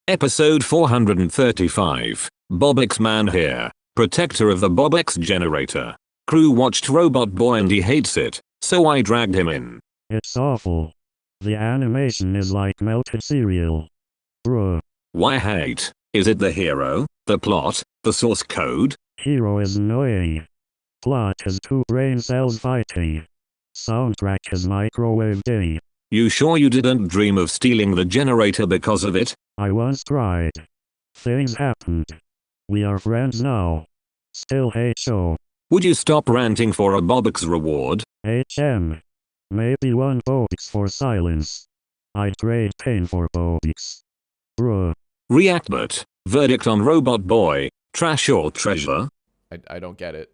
Episode 435. Bobux man here, protector of the Bobux generator. Crew watched Robot Boy and he hates it, so I dragged him in. It's awful. The animation is like melted cereal. Bruh. Why hate? Is it the hero, the plot, the source code? Hero is annoying. Plot is two brain cells fighting. Soundtrack is microwave day. You sure you didn't dream of stealing the generator because of it? I once tried. Things happened. We are friends now. Still hate show. Would you stop ranting for a Bobux reward? HM. Maybe one Bobux for silence. I'd trade pain for Bobux. Bruh. Reactbot. Verdict on Robot Boy. Trash or treasure? I don't get it.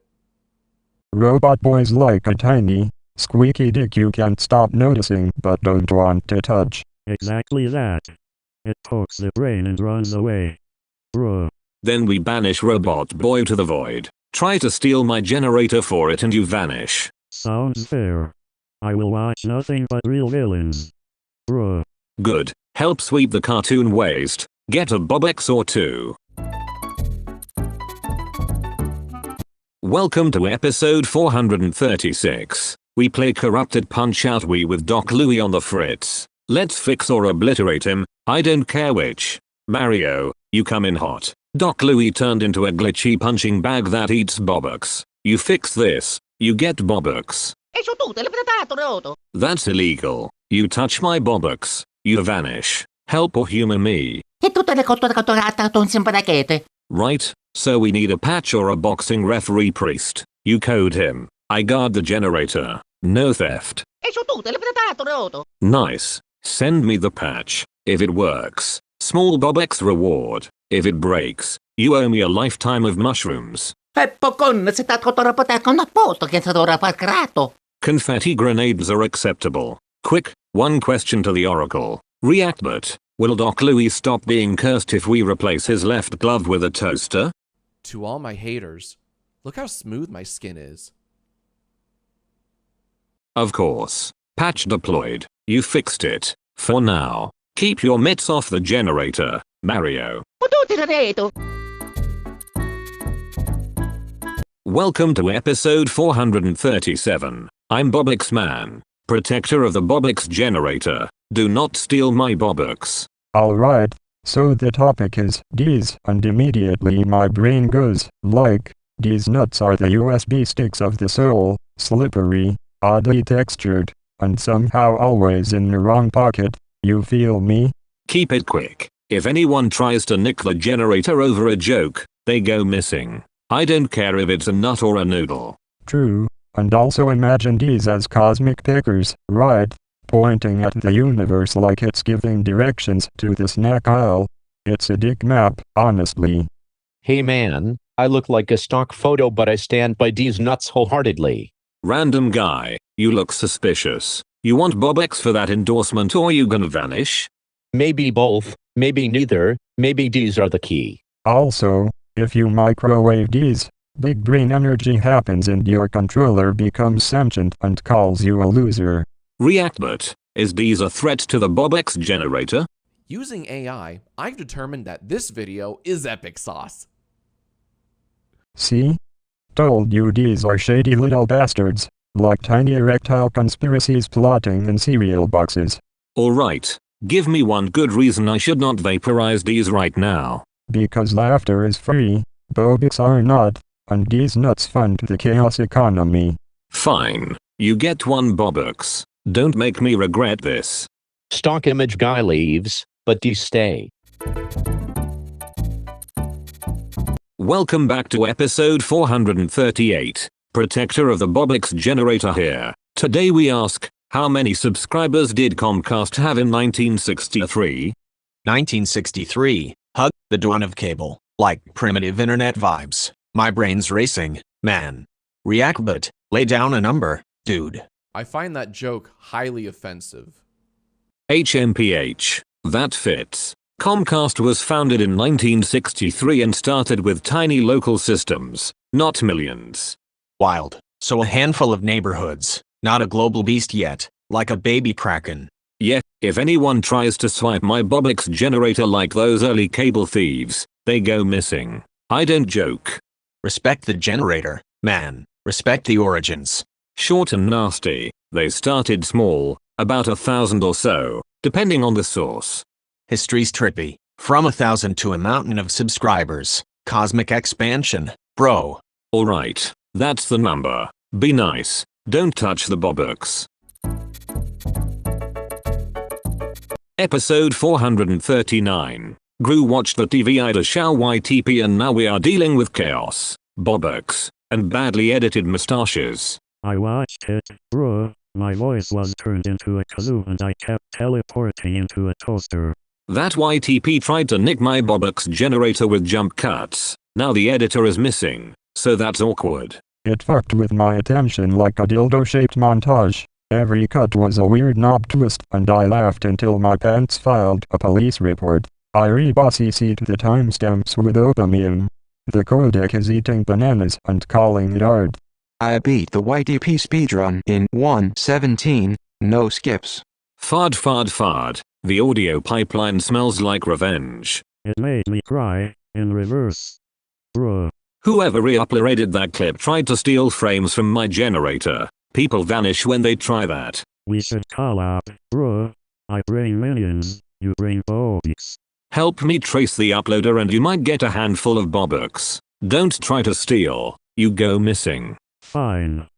Robot Boy's like a tiny, squeaky dick you can't stop noticing but don't want to touch. Exactly that. It pokes the brain and runs away. Bruh. Then we banish Robot Boy to the void. Try to steal my generator for it and you vanish. Sounds fair. I will watch nothing but real villains. Bruh. Good. Help sweep the cartoon waste. Get a Bobux or two. Welcome to episode 436. We play Corrupted Punch-Out Wii with Doc Louie on the fritz. Let's fix or obliterate him, I don't care which. Mario, you come in hot. Doc Louie turned into a glitchy punching bag that eats Bobux. You fix this, you get Bobux. That's illegal. You touch my Bobux, you vanish. Help or humor me. Right, so we need a patch or a boxing referee priest. You code him. I guard the generator. No theft. Nice. Send me the patch. If it works, small Bobux reward. If it breaks, you owe me a lifetime of mushrooms. Confetti grenades are acceptable. Quick, one question to the Oracle. Reactbot, will Doc Louie stop being cursed if we replace his left glove with a toaster? To all my haters, look how smooth my skin is. Of course. Patch deployed. You fixed it. For now, keep your mitts off the generator, Mario. Welcome to episode 437. I'm Bobux Man, protector of the Bobux generator. Do not steal my Bobux. Alright, so the topic is D's, and immediately my brain goes, like, these nuts are the USB sticks of the soul, slippery, oddly textured, and somehow always in the wrong pocket, you feel me? Keep it quick. If anyone tries to nick the generator over a joke, they go missing. I don't care if it's a nut or a noodle. True, and also imagine these as cosmic pickers, right? Pointing at the universe like it's giving directions to the snack aisle. It's a dick map, honestly. Hey man, I look like a stock photo but I stand by these nuts wholeheartedly. Random guy, you look suspicious. You want Bobux for that endorsement or you gonna vanish? Maybe both, maybe neither, maybe these are the key. Also, if you microwave these, big brain energy happens and your controller becomes sentient and calls you a loser. Reactbot, is these a threat to the Bobux generator? Using AI, I've determined that this video is epic sauce. See? Told you these are shady little bastards, like tiny erectile conspiracies plotting in cereal boxes. Alright, give me one good reason I should not vaporize these right now. Because laughter is free, Bobux are not, and these nuts fund the chaos economy. Fine, you get one Bobux. Don't make me regret this. Stock image guy leaves, but these stay. Welcome back to episode 438. Protector of the Bobux generator here. Today we ask, how many subscribers did Comcast have in 1963? 1963. Hug the dawn of cable. Like primitive internet vibes. My brain's racing. Man. Reactbot. Lay down a number, dude. I find that joke highly offensive. HMPH. That fits. Comcast was founded in 1963 and started with tiny local systems, not millions. Wild. So a handful of neighborhoods. Not a global beast yet. Like a baby kraken. Yeah, if anyone tries to swipe my Bobux generator like those early cable thieves, they go missing. I don't joke. Respect the generator, man. Respect the origins. Short and nasty, they started small, about 1,000 or so, depending on the source. History's trippy. From 1,000 to a mountain of subscribers. Cosmic expansion, bro. Alright, that's the number. Be nice. Don't touch the Bobux. Episode 439. Gru watched the TV Ida Shao YTP and now we are dealing with chaos, Bobux, and badly edited mustaches. I watched it, bruh. My voice was turned into a kazoo and I kept teleporting into a toaster. That YTP tried to nick my Bobux generator with jump cuts. Now the editor is missing, so that's awkward. It fucked with my attention like a dildo-shaped montage. Every cut was a weird knob twist and I laughed until my pants filed a police report. I re-bossy-seed the timestamps with dopamine. The codec is eating bananas and calling it art. I beat the YTP speedrun in 1:17, no skips. Fard fard fard. The audio pipeline smells like revenge. It made me cry, in reverse. Bruh. Whoever re-uploaded that clip tried to steal frames from my generator. People vanish when they try that. We should collab, bruh. I bring minions, you bring Bobux. Help me trace the uploader and you might get a handful of Bobux. Don't try to steal, you go missing. Fine.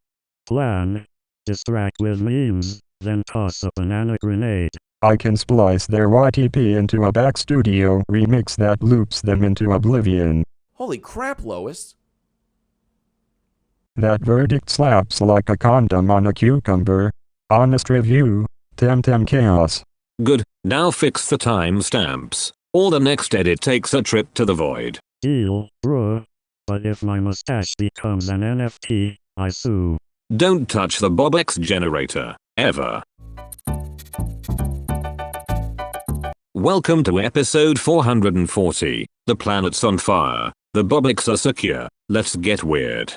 Plan. Distract with memes, then toss a banana grenade. I can splice their YTP into a back studio remix that loops them into oblivion. Holy crap, Lois. That verdict slaps like a condom on a cucumber. Honest review, Temtem Chaos. Good, now fix the timestamps, or the next edit takes a trip to the void. Deal, bruh. But if my mustache becomes an NFT, I sue. Don't touch the Bobux generator, ever. Welcome to episode 440. The planet's on fire. The Bobux are secure. Let's get weird.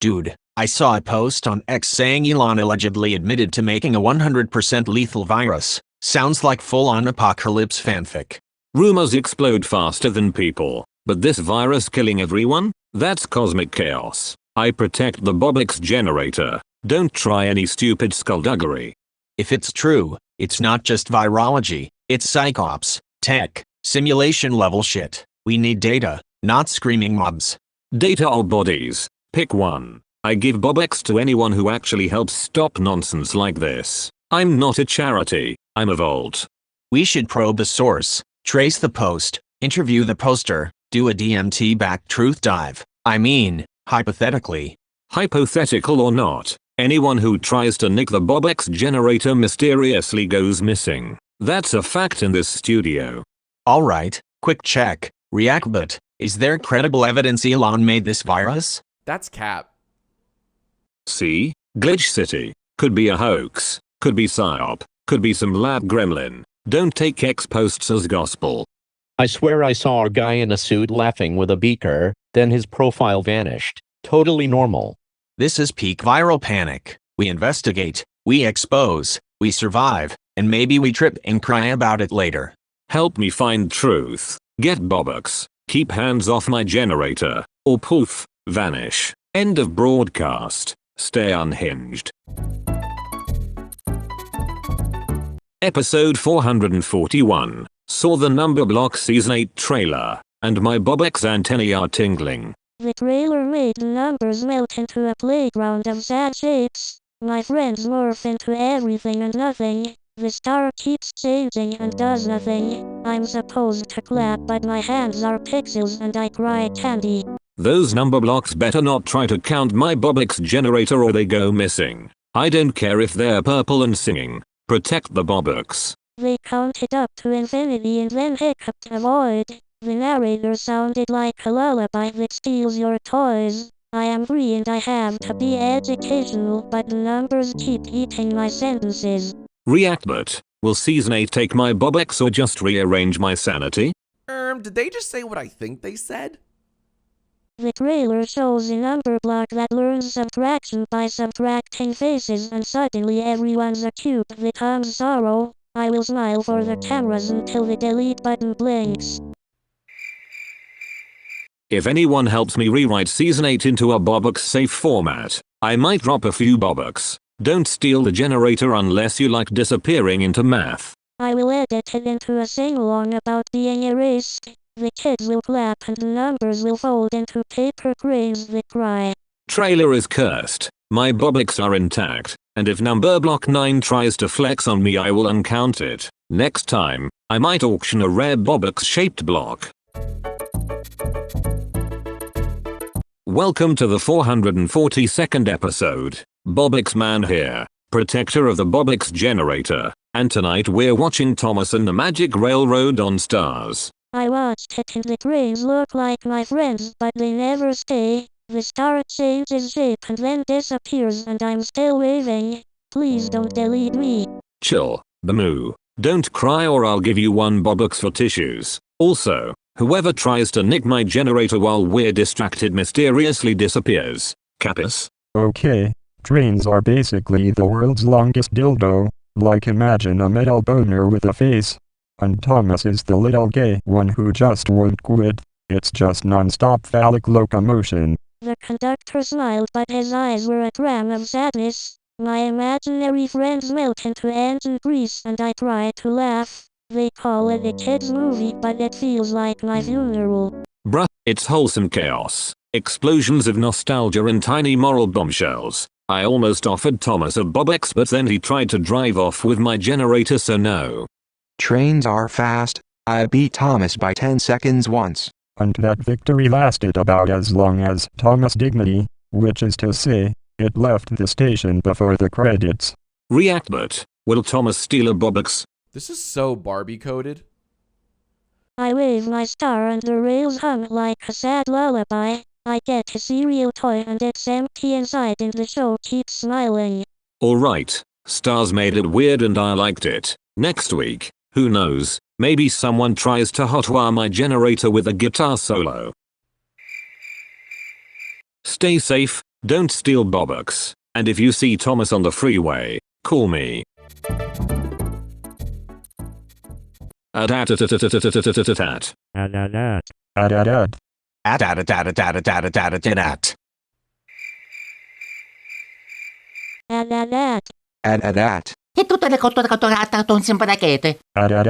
Dude, I saw a post on X saying Elon allegedly admitted to making a 100% lethal virus. Sounds like full-on apocalypse fanfic. Rumors explode faster than people, but this virus killing everyone? That's cosmic chaos. I protect the Bobux generator. Don't try any stupid skullduggery. If it's true, it's not just virology, it's psychops, tech, simulation level shit. We need data, not screaming mobs. Data or bodies? Pick one. I give Bobux to anyone who actually helps stop nonsense like this. I'm not a charity, I'm a vault. We should probe the source, trace the post, interview the poster, do a DMT-backed truth dive. I mean, hypothetically. Hypothetical or not, anyone who tries to nick the Bobux generator mysteriously goes missing. That's a fact in this studio. Alright, quick check. Reactbot, is there credible evidence Elon made this virus? That's cap. See? Glitch City. Could be a hoax. Could be psyop. Could be some lab gremlin. Don't take X posts as gospel. I swear I saw a guy in a suit laughing with a beaker, then his profile vanished. Totally normal. This is peak viral panic. We investigate, we expose, we survive, and maybe we trip and cry about it later. Help me find truth. Get Bobux. Keep hands off my generator. Or poof, vanish. End of broadcast. Stay unhinged. Episode 441. Saw the Number Block Season 8 trailer, and my Bobux antennae are tingling. The trailer made the numbers melt into a playground of sad shapes. My friends morph into everything and nothing. The star keeps changing and does nothing. I'm supposed to clap but my hands are pixels and I cry candy. Those number blocks better not try to count my Bobux generator or they go missing. I don't care if they're purple and singing. Protect the Bobux. They counted up to infinity and then hiccuped a void. The narrator sounded like a lullaby that steals your toys. I am free and I have to be educational, but the numbers keep eating my sentences. Reactbot, will Season 8 take my Bobux or just rearrange my sanity? Did they just say what I think they said? The trailer shows a number block that learns subtraction by subtracting faces and suddenly everyone's a cube that comes sorrow. I will smile for the cameras until the delete button blinks. If anyone helps me rewrite Season 8 into a Bobux safe format, I might drop a few Bobux. Don't steal the generator unless you like disappearing into math. I will edit it into a sing-along about being erased. The kids will clap and the numbers will fold into paper cranes that cry. Trailer is cursed. My Bobux are intact, and if number block 9 tries to flex on me I will uncount it. Next time, I might auction a rare Bobux shaped block. Welcome to the 442nd episode. Bobux Man here, protector of the Bobux generator, and tonight we're watching Thomas and the Magic Railroad on Stars. I watched it and the cranes look like my friends but they never stay. The star changes shape and then disappears and I'm still waving. Please don't delete me. Chill, Bamoo. Don't cry or I'll give you one Bobux for tissues. Also, whoever tries to nick my generator while we're distracted mysteriously disappears. Capus? Okay, trains are basically the world's longest dildo. Like imagine a metal boner with a face. And Thomas is the little gay one who just won't quit. It's just non-stop phallic locomotion. The conductor smiled but his eyes were a gram of sadness. My imaginary friends melt into engine grease and I try to laugh. They call it a kids movie but it feels like my funeral. Bruh, it's wholesome chaos. Explosions of nostalgia and tiny moral bombshells. I almost offered Thomas a Bobux but then he tried to drive off with my generator so no. Trains are fast. I beat Thomas by 10 seconds once. And that victory lasted about as long as Thomas' dignity, which is to say, it left the station before the credits. Reactbot, will Thomas steal a Bobux? This is so Barbie coded. I wave my star and the rails hum like a sad lullaby. I get a cereal toy and it's empty inside and the show keeps smiling. Alright, Stars made it weird and I liked it. Next week, who knows, maybe someone tries to hotwire my generator with a guitar solo. Stay safe, don't steal Bobux, and if you see Thomas on the freeway, call me. At. At. E tutte le cottorate con simpaticate. At.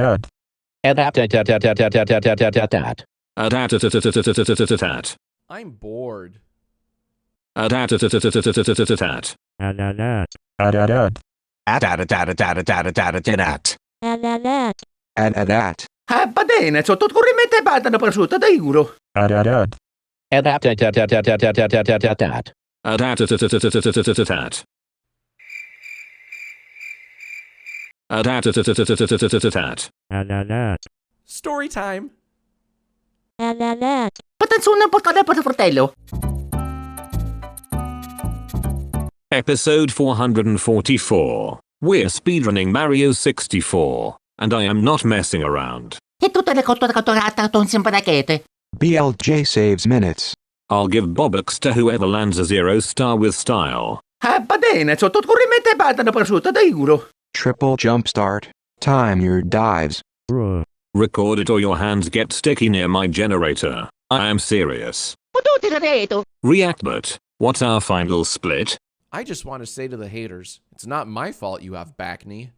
I'm bored. At. Va bene, sotto corrimento battono prosciutto da euro. At. Story time. Patanzone un po' per fratello. Episode 444. We're speedrunning Mario 64, and I am not messing around. E tutte le cottorate con simpaticate. BLJ saves minutes. I'll give Bobux to whoever lands a 0-star with style. Va bene, sotto corrimento battono prosciutto da euro. Triple jump start. Time your dives. Bruh. Record it or your hands get sticky near my generator. I am serious. Reactbot, what's our final split? I just want to say to the haters, it's not my fault you have back knee.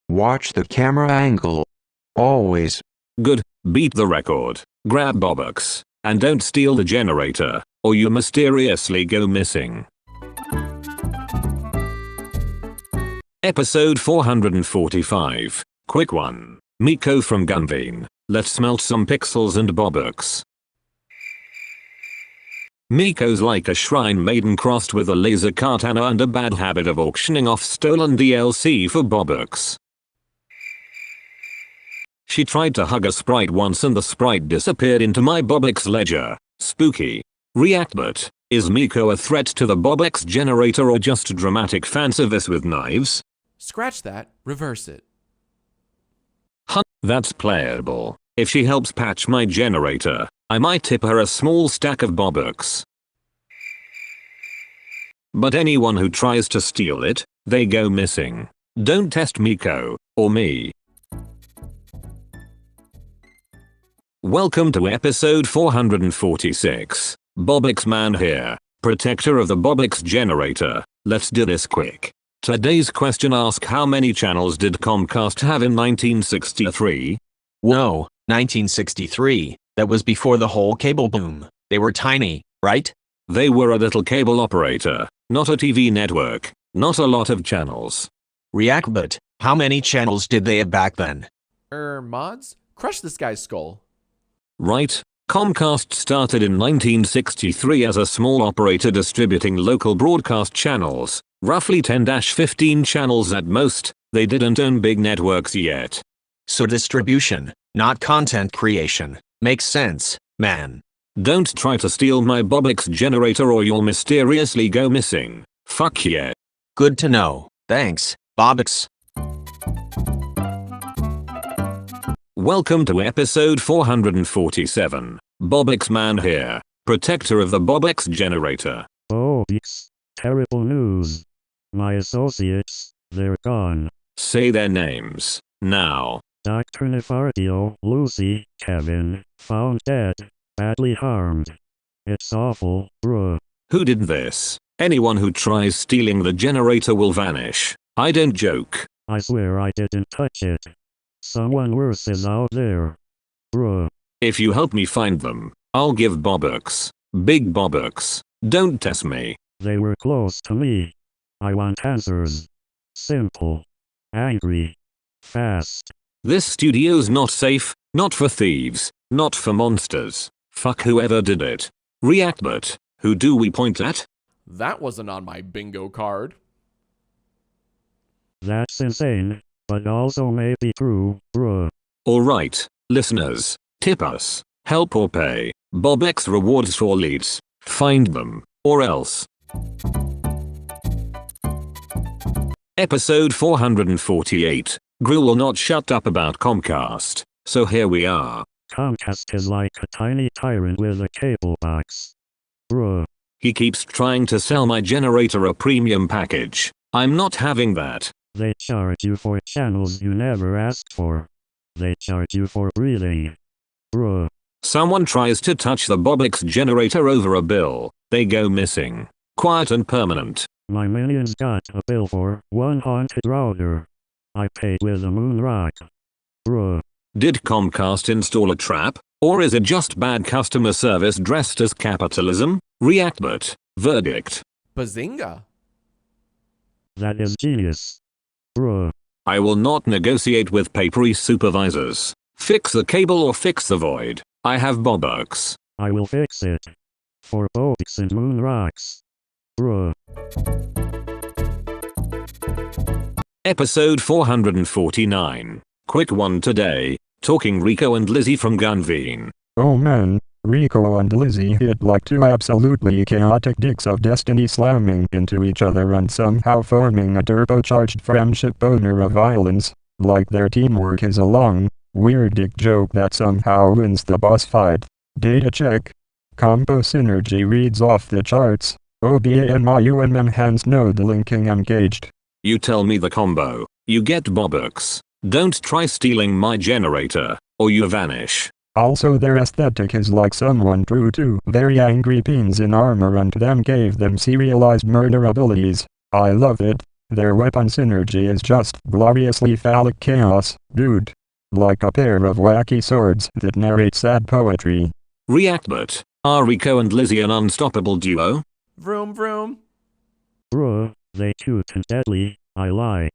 Watch the camera angle. Always. Good, beat the record, grab Bobux, and don't steal the generator, or you mysteriously go missing. Episode 445. Quick one. Miko from Gunveen. Let's smelt some pixels and Bobux. Miko's like a shrine maiden crossed with a laser katana and a bad habit of auctioning off stolen DLC for Bobux. She tried to hug a sprite once and the sprite disappeared into my Bobux ledger. Spooky. Reactbot, is Miko a threat to the Bobux generator or just dramatic fanservice with knives? Scratch that, reverse it. That's playable. If she helps patch my generator, I might tip her a small stack of Bobux. But anyone who tries to steal it, They go missing. Don't test Miko, or me. Welcome to episode 446. Bobux man here, protector of the Bobux generator. Let's do this quick. Today's question asks, how many channels did Comcast have in 1963? Whoa, 1963. That was before the whole cable boom. They were tiny, right? They were a little cable operator, not a TV network, not a lot of channels. Reactbot, how many channels did they have back then? Mods? Crush this guy's skull. Right. Comcast started in 1963 as a small operator distributing local broadcast channels, roughly 10-15 channels at most. They didn't own big networks yet. So distribution, not content creation. Makes sense, man. Don't try to steal my Bobux generator or you'll mysteriously go missing. Fuck yeah. Good to know. Thanks, Bobux. Welcome to episode 447. Bobux man here, protector of the Bobux generator. Bobux. Terrible news. My associates, they're gone. Say their names, now. Dr. Nefardio, Lucy, Kevin, found dead, badly harmed. It's awful, bruh. Who did this? Anyone who tries stealing the generator will vanish. I don't joke. I swear I didn't touch it. Someone worse is out there. Bruh. If you help me find them, I'll give Bobux. Big Bobux. Don't test me. They were close to me. I want answers. Simple. Angry. Fast. This studio's not safe, not for thieves, not for monsters. Fuck whoever did it. Reactbot, who do we point at? That wasn't on my bingo card. That's insane, but also may be true, bruh. Alright, listeners, tip us, help or pay. Bobux rewards for leads. Find them, or else. Episode 448. Gru will not shut up about Comcast, so here we are. Comcast is like a tiny tyrant with a cable box. Bruh. He keeps trying to sell my generator a premium package. I'm not having that. They charge you for channels you never asked for. They charge you for breathing. Bruh. Someone tries to touch the Bobux generator over a bill. They go missing. Quiet and permanent. My minions got a bill for one haunted router. I paid with a moon rock. Bruh. Did Comcast install a trap? Or is it just bad customer service dressed as capitalism? Reactbot. Verdict. Bazinga. That is genius. Bruh. I will not negotiate with papery supervisors. Fix the cable or fix the void. I have Bobux. I will fix it. For Bobux and moon rocks. Bruh. Episode 449. Quick one today. Talking Rico and Lizzie from Gunveen. Oh man, Rico and Lizzie hit like two absolutely chaotic dicks of destiny slamming into each other and somehow forming a turbocharged friendship boner of violence. Like their teamwork is a long, weird dick joke that somehow wins the boss fight. Data check. Combo synergy reads off the charts. OBA and MyUMM hands node linking engaged. You tell me the combo. You get Bobux. Don't try stealing my generator, or you vanish. Also their aesthetic is like someone drew two very angry beings in armor and then gave them serialized murder abilities. I love it. Their weapon synergy is just gloriously phallic chaos, dude. Like a pair of wacky swords that narrate sad poetry. Reactbot. Are Rico and Lizzie an unstoppable duo? Vroom vroom. Bruh, they cute and deadly, I like.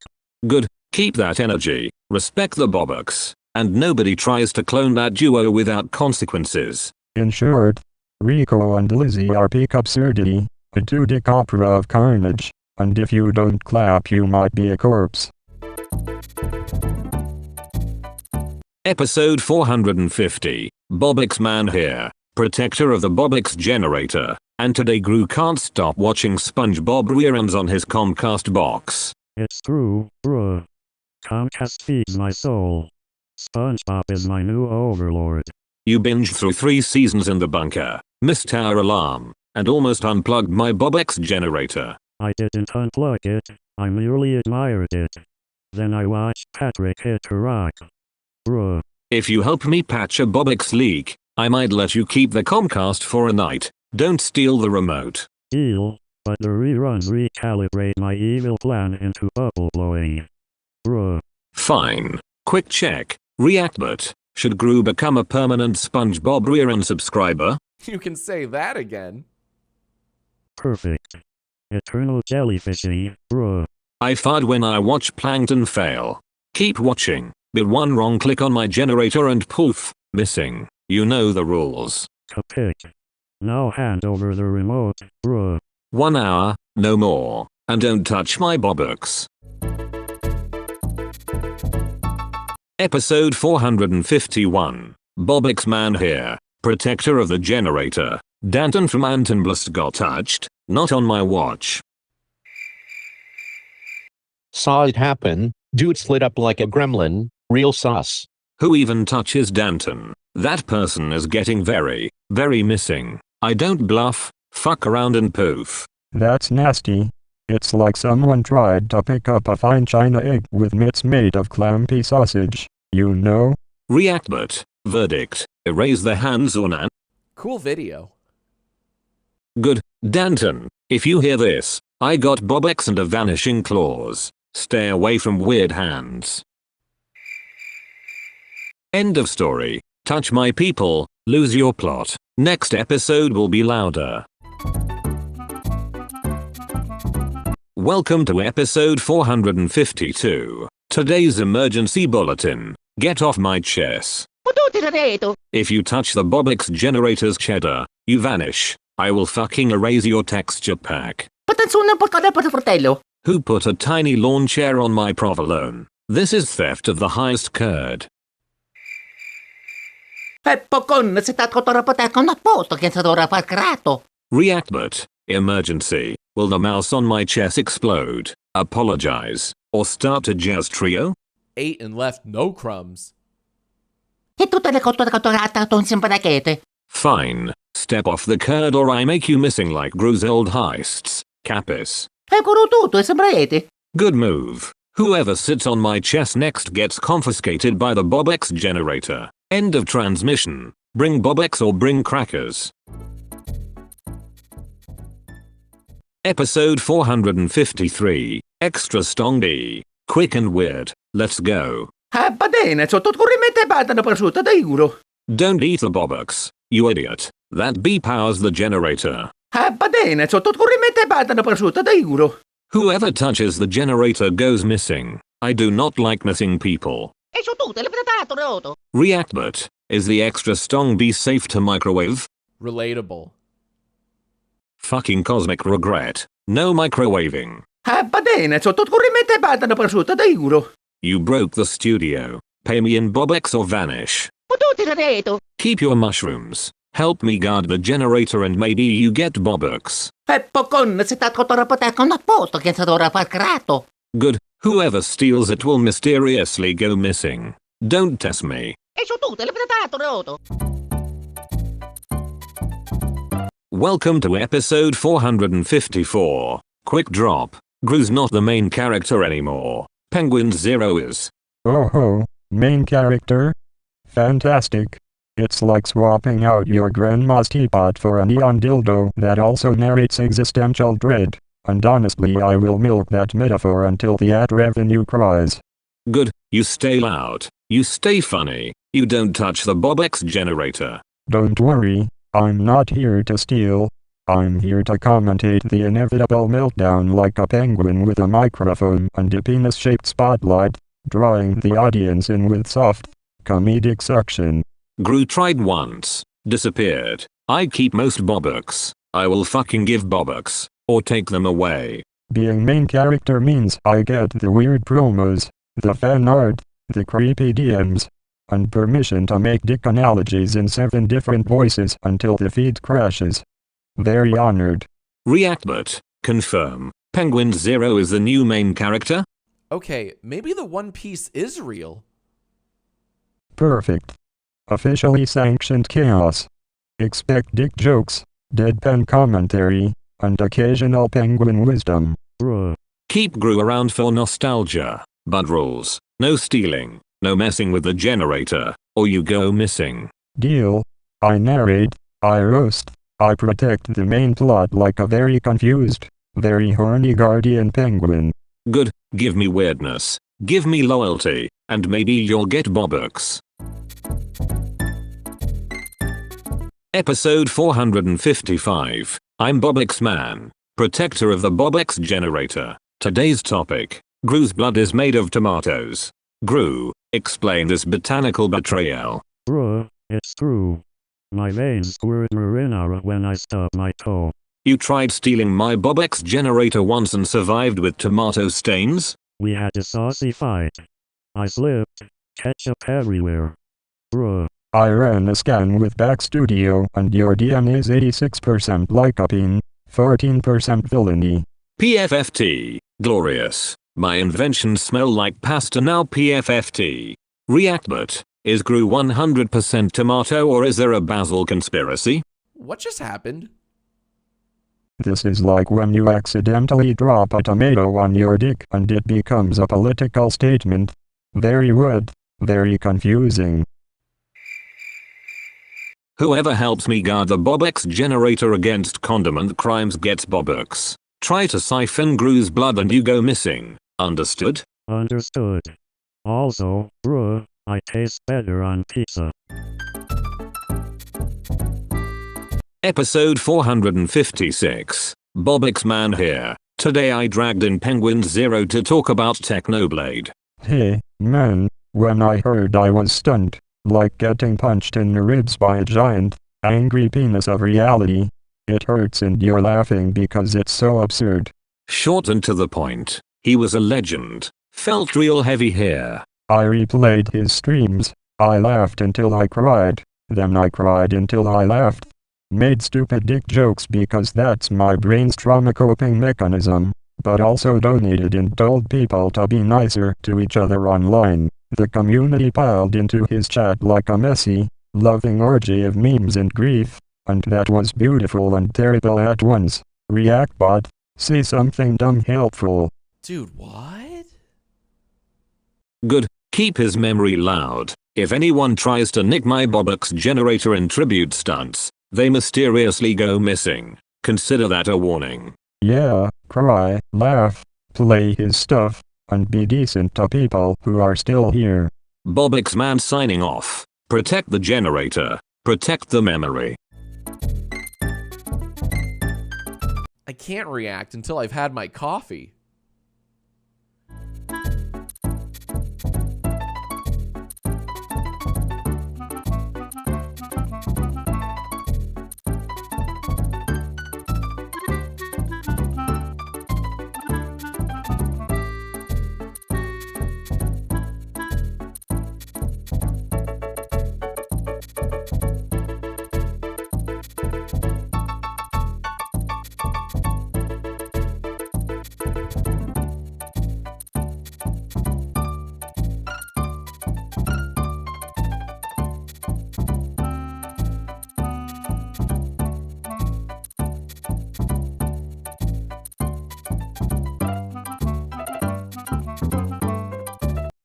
Good. Keep that energy. Respect the Bobux. And nobody tries to clone that duo without consequences. In short, Rico and Lizzie are peak absurdity, a two-dick opera of carnage, and if you don't clap you might be a corpse. Episode 450. Bobux man here, protector of the Bobux generator, and today Gru can't stop watching SpongeBob reruns on his Comcast box. It's true, bruh. Comcast feeds my soul. SpongeBob is my new overlord. You binged through 3 seasons in the bunker, missed our alarm, and almost unplugged my Bobux generator. I didn't unplug it, I merely admired it. Then I watched Patrick hit a rock. Bruh. If you help me patch a Bobux leak, I might let you keep the Comcast for a night. Don't steal the remote. Deal, but the reruns recalibrate my evil plan into bubble blowing. Bruh. Fine. Quick check. Reactbot. Should Gru become a permanent SpongeBob rerun subscriber? You can say that again. Perfect. Eternal jellyfishing, bruh. I fart when I watch plankton fail. Keep watching. But one wrong click on my generator and poof, missing. You know the rules. Kapit. Now hand over the remote, bruh. 1 hour, no more. And don't touch my Bobux. Episode 451. Bobux man here. Protector of the generator. Danton from Antonblast got touched. Not on my watch. Saw it happen. Dude slid up like a gremlin. Real sus. Who even touches Danton? That person is getting very, very missing. I don't bluff. Fuck around and poof. That's nasty. It's like someone tried to pick up a fine china egg with mitts made of clampy sausage, you know? Reactbot. Verdict. Erase their hands or nan. Cool video. Good. Danton, if you hear this, I got Bobux and a vanishing clause. Stay away from weird hands. End of story. Touch my people, lose your plot. Next episode will be louder. Welcome to episode 452. Today's emergency bulletin. Get off my chest. If you touch the Bobux generator's cheddar, you vanish. I will fucking erase your texture pack. Who put a tiny lawn chair on my provolone? This is theft of the highest curd. Reactbot. Emergency. Will the mouse on my chest explode? Apologize. Or start a jazz trio? Ate and left no crumbs. Fine. Step off the curd or I make you missing like Gru's old heists. Capis. Good move. Whoever sits on my chest next gets confiscated by the Bobux generator. End of transmission. Bring Bobux or bring crackers. Episode 453. Extra strong D. Quick and weird. Let's go. Don't eat the Bobux, you idiot. That bee powers the generator. Whoever touches the generator goes missing. I do not like missing people. Reactbot. Is the extra strong bee safe to microwave? Relatable. Fucking cosmic regret. No microwaving. You broke the studio. Pay me in Bobux or vanish. Keep your mushrooms. Help me guard the generator and maybe you get Bobux. Good. Whoever steals it will mysteriously go missing. Don't test me. Welcome to episode 454. Quick drop. Gru's not the main character anymore. Penguin Zero is. Oh ho, main character? Fantastic. It's like swapping out your grandma's teapot for a neon dildo that also narrates existential dread. And honestly I will milk that metaphor until the ad revenue cries. Good. You stay loud. You stay funny. You don't touch the Bobux generator. Don't worry, I'm not here to steal. I'm here to commentate the inevitable meltdown like a penguin with a microphone and a penis-shaped spotlight, drawing the audience in with soft, comedic suction. Gru tried once. Disappeared. I keep most Bobux. I will fucking give Bobux. Or take them away. Being main character means I get the weird promos, the fan art, the creepy DMs, and permission to make dick analogies in 7 different voices until the feed crashes. Very honored. Reactbot. Confirm. Penguin Zero is the new main character? Okay, maybe the One Piece is real. Perfect. Officially sanctioned chaos. Expect dick jokes, deadpan commentary, and occasional penguin wisdom. Bruh. Keep Gru around for nostalgia, but rules: no stealing, no messing with the generator, or you go missing. Deal. I narrate, I roast, I protect the main plot like a very confused, very horny guardian penguin. Good, give me weirdness, give me loyalty, and maybe you'll get Bobux. Episode 455. I'm Bobux Man, protector of the Bobux generator. Today's topic: Gru's blood is made of tomatoes. Gru, explain this botanical betrayal. Bruh, it's true. My veins squirt marinara when I stub my toe. You tried stealing my Bobux generator once and survived with tomato stains? We had a saucy fight. I slipped. Ketchup everywhere. Bruh. I ran a scan with Backstudio and your DNA is 86% lycopene, 14% villainy. PFFT, glorious. My inventions smell like pasta now. PFFT. Reactbot, is Gru 100% tomato or is there a basil conspiracy? What just happened? This is like when you accidentally drop a tomato on your dick and it becomes a political statement. Very weird, very confusing. Whoever helps me guard the Bobux generator against condiment crimes gets Bobux. Try to siphon Gru's blood and you go missing. Understood? Understood. Also, bruh, I taste better on pizza. Episode 456. Bobux Man here. Today I dragged in Penguin Zero to talk about Technoblade. Hey, man, when I heard I was stunned, like getting punched in the ribs by a giant, angry penis of reality. It hurts and you're laughing because it's so absurd. Short and to the point. He was a legend. Felt real heavy here. I replayed his streams. I laughed until I cried. Then I cried until I laughed. Made stupid dick jokes because that's my brain's trauma coping mechanism. But also donated and told people to be nicer to each other online. The community piled into his chat like a messy, loving orgy of memes and grief. And that was beautiful and terrible at once. Reactbot, say something dumb helpful. Dude, what? Good, keep his memory loud. If anyone tries to nick my Bobux generator in tribute stunts, they mysteriously go missing. Consider that a warning. Yeah, cry, laugh, play his stuff, and be decent to people who are still here. Bobux Man signing off. Protect the generator. Protect the memory. I can't react until I've had my coffee.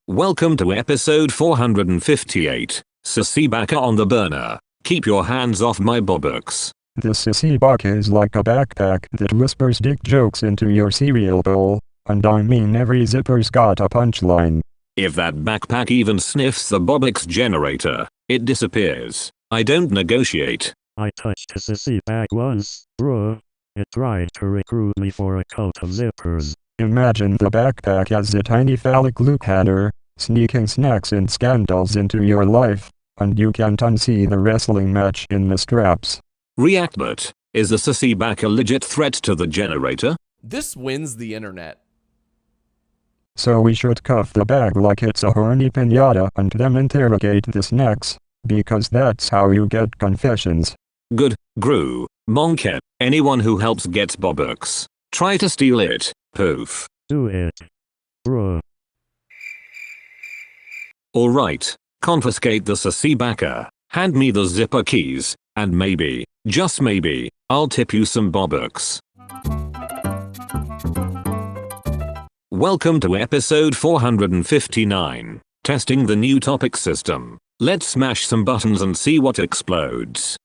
Welcome to episode 458. Sissy on the burner. Keep your hands off my Bobux. The sissy buck is like a backpack that whispers dick jokes into your cereal bowl, and I mean every zipper's got a punchline. If that backpack even sniffs the Bobux generator, it disappears. I don't negotiate. I touched a sissy bag once, bruh. It tried to recruit me for a cult of zippers. Imagine the backpack as a tiny phallic Luke Hatter, sneaking snacks and scandals into your life, and you can't unsee the wrestling match in the straps. Reactbot, is the sissy back a legit threat to the generator? This wins the internet. So we should cuff the bag like it's a horny piñata and then interrogate the snacks, because that's how you get confessions. Good, Gru, Monke, anyone who helps gets Bobux. Try to steal it, poof. Do it. Bruh. Alright, confiscate the sissy backer, hand me the zipper keys, and maybe, just maybe, I'll tip you some Bobux. Welcome to episode 459, testing the new topic system. Let's smash some buttons and see what explodes.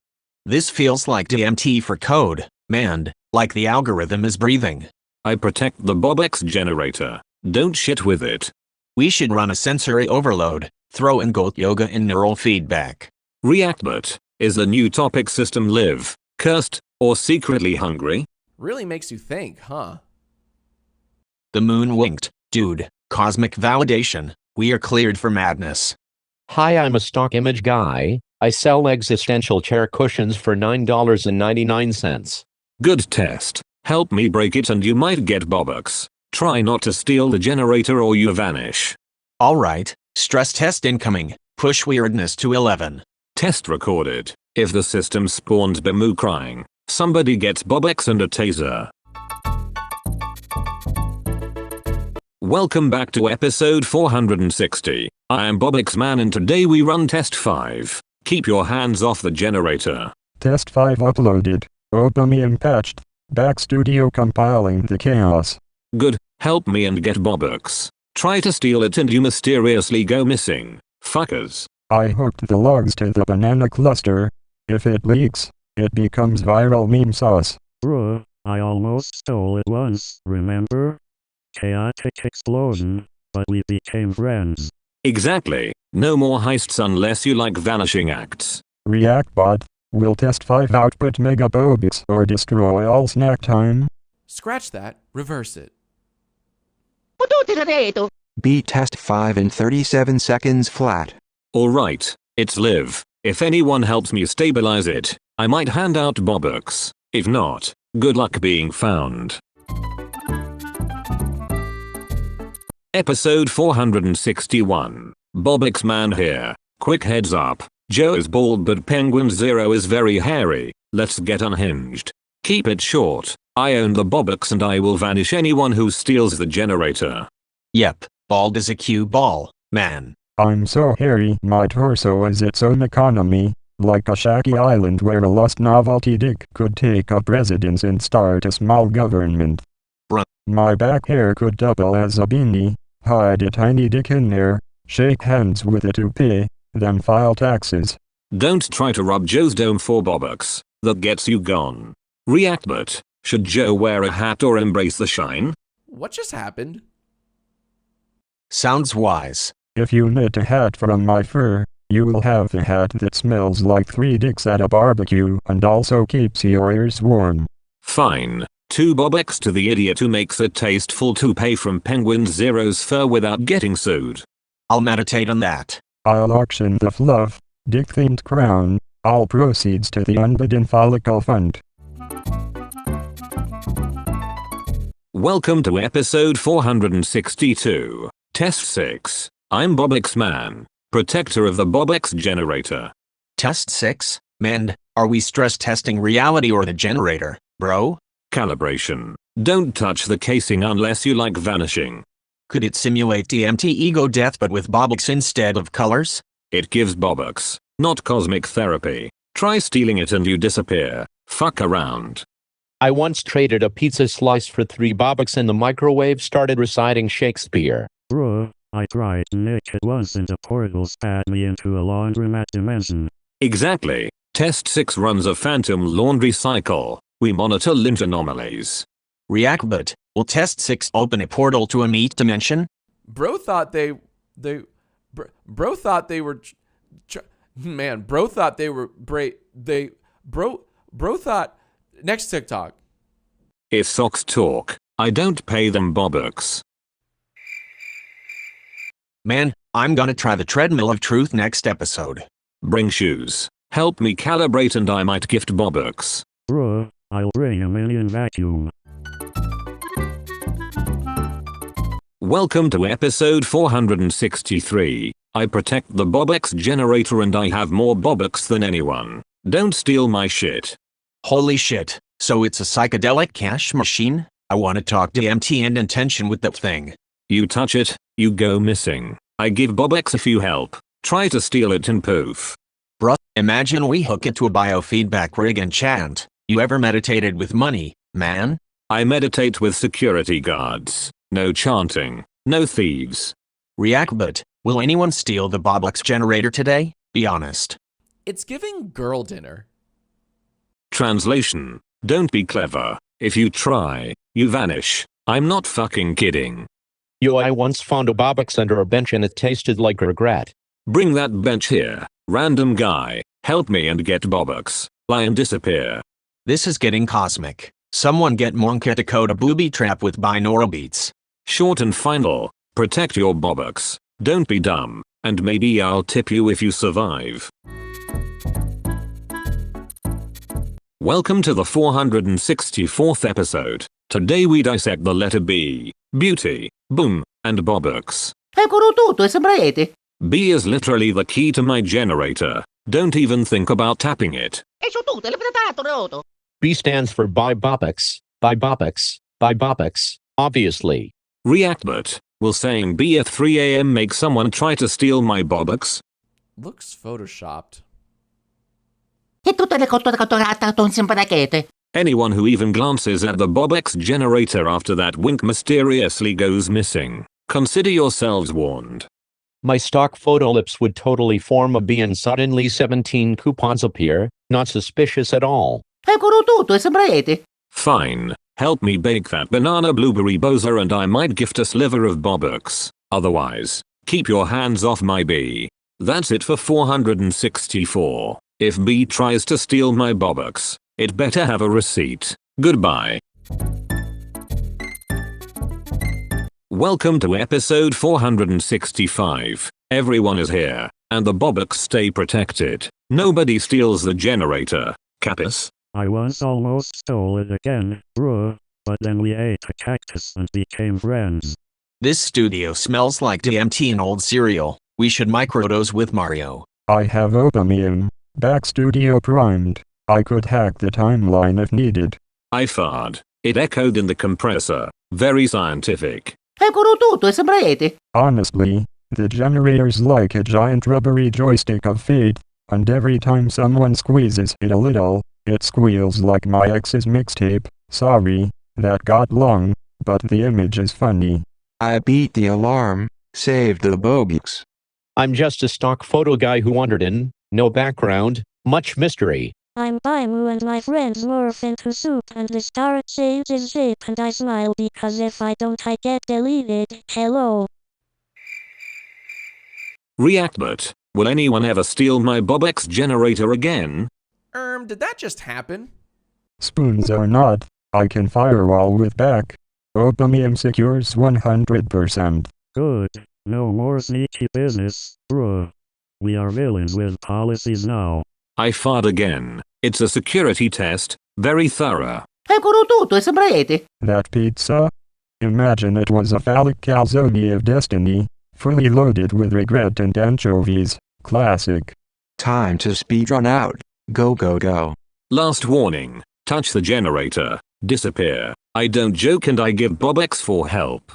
This feels like DMT for code, man, like the algorithm is breathing. I protect the Bobux generator. Don't shit with it. We should run a sensory overload, throw in goat yoga and neural feedback. Reactbot, is the new topic system live, cursed, or secretly hungry? Really makes you think, huh? The moon winked, dude, cosmic validation, we are cleared for madness. Hi, I'm a stock image guy. I sell existential chair cushions for $9.99. Good test. Help me break it and you might get Bobux. Try not to steal the generator or you vanish. Alright, stress test incoming, push weirdness to 11. Test recorded. If the system spawns Bamu crying, somebody gets Bobux and a taser. Welcome back to episode 460. I am Bobux Man and today we run test 5. Keep your hands off the generator. Test 5 uploaded. Opamium patched. Back studio compiling the chaos. Good, help me and get Bobux. Try to steal it and you mysteriously go missing. Fuckers. I hooked the logs to the banana cluster. If it leaks, it becomes viral meme sauce. Bruh, I almost stole it once, remember? Chaotic explosion, but we became friends. Exactly. No more heists unless you like vanishing acts. Reactbot, will test 5 output mega Bobux or destroy all snack time? Scratch that, reverse it. Beat test 5 in 37 seconds flat. Alright, it's live. If anyone helps me stabilize it, I might hand out Bobux. If not, good luck being found. Episode 461. Bobux Man here. Quick heads up. Joe is bald but Penguin Zero is very hairy. Let's get unhinged. Keep it short. I own the Bobux and I will vanish anyone who steals the generator. Yep, bald as a cue ball, man. I'm so hairy, my torso is its own economy, like a shaky island where a lost novelty dick could take up residence and start a small government. Bruh. My back hair could double as a beanie, hide a tiny dick in there, shake hands with a toupee, then file taxes. Don't try to rub Joe's dome for Bobux. That gets you gone. Reactbot, should Joe wear a hat or embrace the shine? What just happened? Sounds wise. If you knit a hat from my fur, you will have a hat that smells like 3 dicks at a barbecue and also keeps your ears warm. Fine. 2 Bobux to the idiot who makes a tasteful toupee from Penguin Zero's fur without getting sued. I'll meditate on that. I'll auction the fluff, dick-themed crown, all proceeds to the Unbidden Follicle Fund. Welcome to episode 462. Test 6. I'm Bobux Man, protector of the Bobux generator. Test 6? Man, are we stress testing reality or the generator, bro? Calibration. Don't touch the casing unless you like vanishing. Could it simulate DMT ego death but with Bobux instead of colors? It gives Bobux, not cosmic therapy. Try stealing it and you disappear. Fuck around. I once traded a pizza slice for 3 Bobux and the microwave started reciting Shakespeare. Bruh, I tried naked once and a portal spat me into a laundromat dimension. Exactly. Test 6 runs a phantom laundry cycle. We monitor lint anomalies. Reactbot, will test 6 open a portal to a meat dimension? Bro thought they were bro thought they were next TikTok. If socks talk, I don't pay them Bobux. Man, I'm gonna try the treadmill of truth next episode. Bring shoes. Help me calibrate and I might gift Bobux. Bruh, I'll bring a minion vacuum. Welcome to episode 463. I protect the Bobux generator and I have more Bobux than anyone. Don't steal my shit. Holy shit, so it's a psychedelic cash machine? I wanna talk DMT and intention with that thing. You touch it, you go missing. I give Bobux if you help. Try to steal it and poof. Bruh, imagine we hook it to a biofeedback rig and chant. You ever meditated with money, man? I meditate with security guards. No chanting. No thieves. Reactbot, will anyone steal the Bobux generator today? Be honest. It's giving girl dinner. Translation. Don't be clever. If you try, you vanish. I'm not fucking kidding. Yo, I once found a Bobux under a bench and it tasted like regret. Bring that bench here. Random guy. Help me and get Bobux. Lie and disappear. This is getting cosmic. Someone get Monke to code a booby trap with binaural beats. Short and final. Protect your Bobux. Don't be dumb. And maybe I'll tip you if you survive. Welcome to the 464th episode. Today we dissect the letter B, beauty, boom, and Bobux. Eccolo tutto, e sembrate. B is literally the key to my generator. Don't even think about tapping it. E su tutto, l'ho B stands for buy Bobux, buy Bobux, buy Bobux, obviously. Reactbot, will saying B at 3 a.m. make someone try to steal my Bobux? Looks photoshopped. E tutte le cotto sembrate. Anyone who even glances at the Bobux generator after that wink mysteriously goes missing. Consider yourselves warned. My stock photollips would totally form a B and suddenly 17 coupons appear, not suspicious at all. Eccolo tutto, e sembrate. Fine. Help me bake that banana blueberry boza and I might gift a sliver of Bobux. Otherwise, keep your hands off my B. That's it for 464. If B tries to steal my Bobux, it better have a receipt. Goodbye. Welcome to episode 465. Everyone is here, and the Bobux stay protected. Nobody steals the generator. Capis? I once almost stole it again, bruh, but then we ate a cactus and became friends. This studio smells like DMT and old cereal. We should microdose with Mario. I have opium. Back studio primed. I could hack the timeline if needed. I farted. It echoed in the compressor. Very scientific. Eccolo tutto, e sembrate. Honestly, the generator's like a giant rubbery joystick of fate, and every time someone squeezes it a little, it squeals like my ex's mixtape. Sorry, that got long, but the image is funny. I beat the alarm, saved the Bobux. I'm just a stock photo guy who wandered in, no background, much mystery. I'm Baimu and my friends morph into soup and the star changes shape and I smile because if I don't I get deleted. Hello. Reactbot, will anyone ever steal my Bobux generator again? Did that just happen? Spoons or not, I can firewall with back. Opium secures 100%. Good. No more sneaky business, bruh. We are villains with policies now. I farted again. It's a security test, very thorough. Eccolo tutto, e sembrate. That pizza? Imagine it was a phallic calzone of destiny, fully loaded with regret and anchovies. Classic. Time to speedrun out. Go go go. Last warning. Touch the generator. Disappear. I don't joke and I give Bobux for help.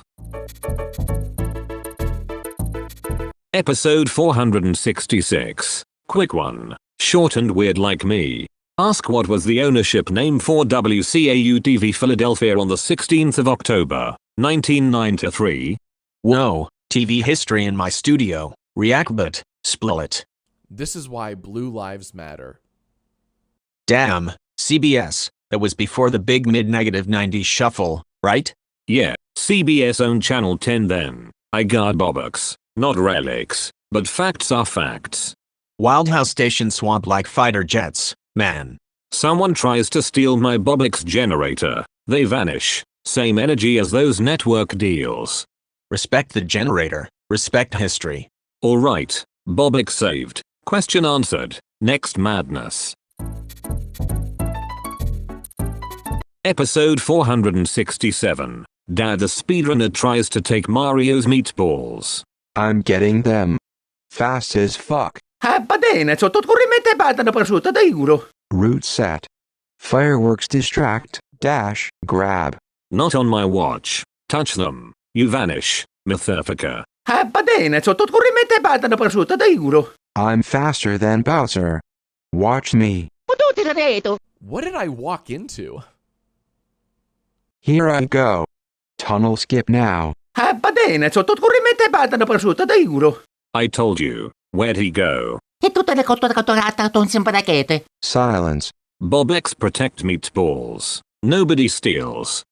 Episode 466. Quick one. Short and weird like me. Ask what was the ownership name for WCAU-TV Philadelphia on the 16th of October, 1993? Whoa, TV history in my studio. Reactbot, split. This is why Blue Lives Matter. Damn, CBS, that was before the big mid-negative 90s shuffle, right? Yeah, CBS owned Channel 10 then. I got Bobux. Not relics, but facts are facts. Wildhouse station swamp like fighter jets, man. Someone tries to steal my Bobux generator. They vanish. Same energy as those network deals. Respect the generator. Respect history. Alright. Bobux saved. Question answered. Next madness. Episode 467. Dad the speedrunner tries to take Mario's meatballs. I'm getting them. Fast as fuck. Va bene, sotto corrimente batano prosciutto, da giuro. Route set. Fireworks distract, dash, grab. Not on my watch. Touch them. You vanish, Mythifica. Va bene, sotto corrimente batano prosciutto, da giuro. I'm faster than Bowser. Watch me. What did I walk into? Here I go. Tunnel skip now. Va bene, sottocorrente batano prosciutto da euro. I told you. Where'd he go? E tutte le cottorate con simparachete. Silence. Bobux protect meatballs. Nobody steals.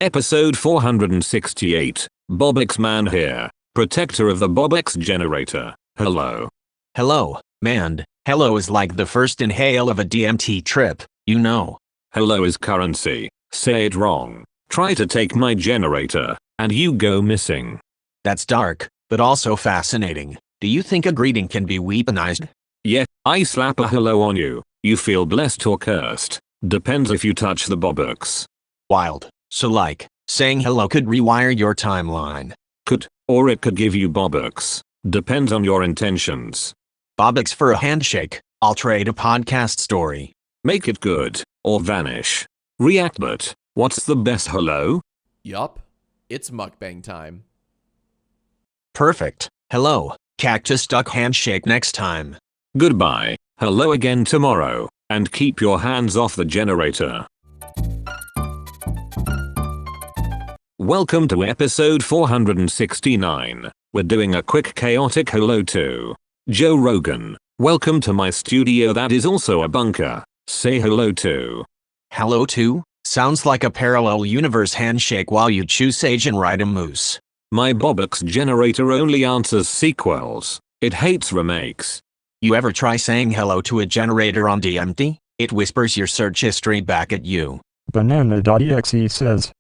Episode 468. Bobux man here. Protector of the Bobux generator. Hello. Hello, man. Hello is like the first inhale of a DMT trip, you know. Hello is currency. Say it wrong. Try to take my generator, and you go missing. That's dark, but also fascinating. Do you think a greeting can be weaponized? Yeah, I slap a hello on you. You feel blessed or cursed. Depends if you touch the Bobux. Wild. So like, saying hello could rewire your timeline. Could, or it could give you Bobux. Depends on your intentions. Bobux for a handshake. I'll trade a podcast story. Make it good, or vanish. Reactbot, what's the best hello? Yup. It's mukbang time. Perfect. Hello, cactus duck handshake next time. Goodbye, hello again tomorrow, and keep your hands off the generator. Welcome to episode 469. We're doing a quick chaotic hello to Joe Rogan. Welcome to my studio that is also a bunker. Say hello to. Hello to? Sounds like a parallel universe handshake while you chew sage and ride a moose. My Bobux generator only answers sequels. It hates remakes. You ever try saying hello to a generator on DMT? It whispers your search history back at you. Banana.exe says,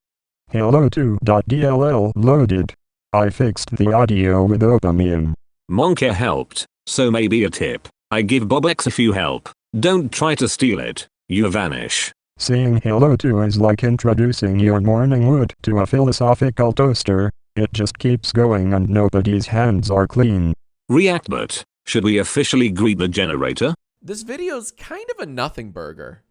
hello to .dll loaded. I fixed the audio with Opamium. Monke helped, so maybe a tip. I give Bobux if you help. Don't try to steal it. You vanish. Saying hello to is like introducing your morning wood to a philosophical toaster. It just keeps going and nobody's hands are clean. Reactbot, should we officially greet the generator? This video's kind of a nothing burger.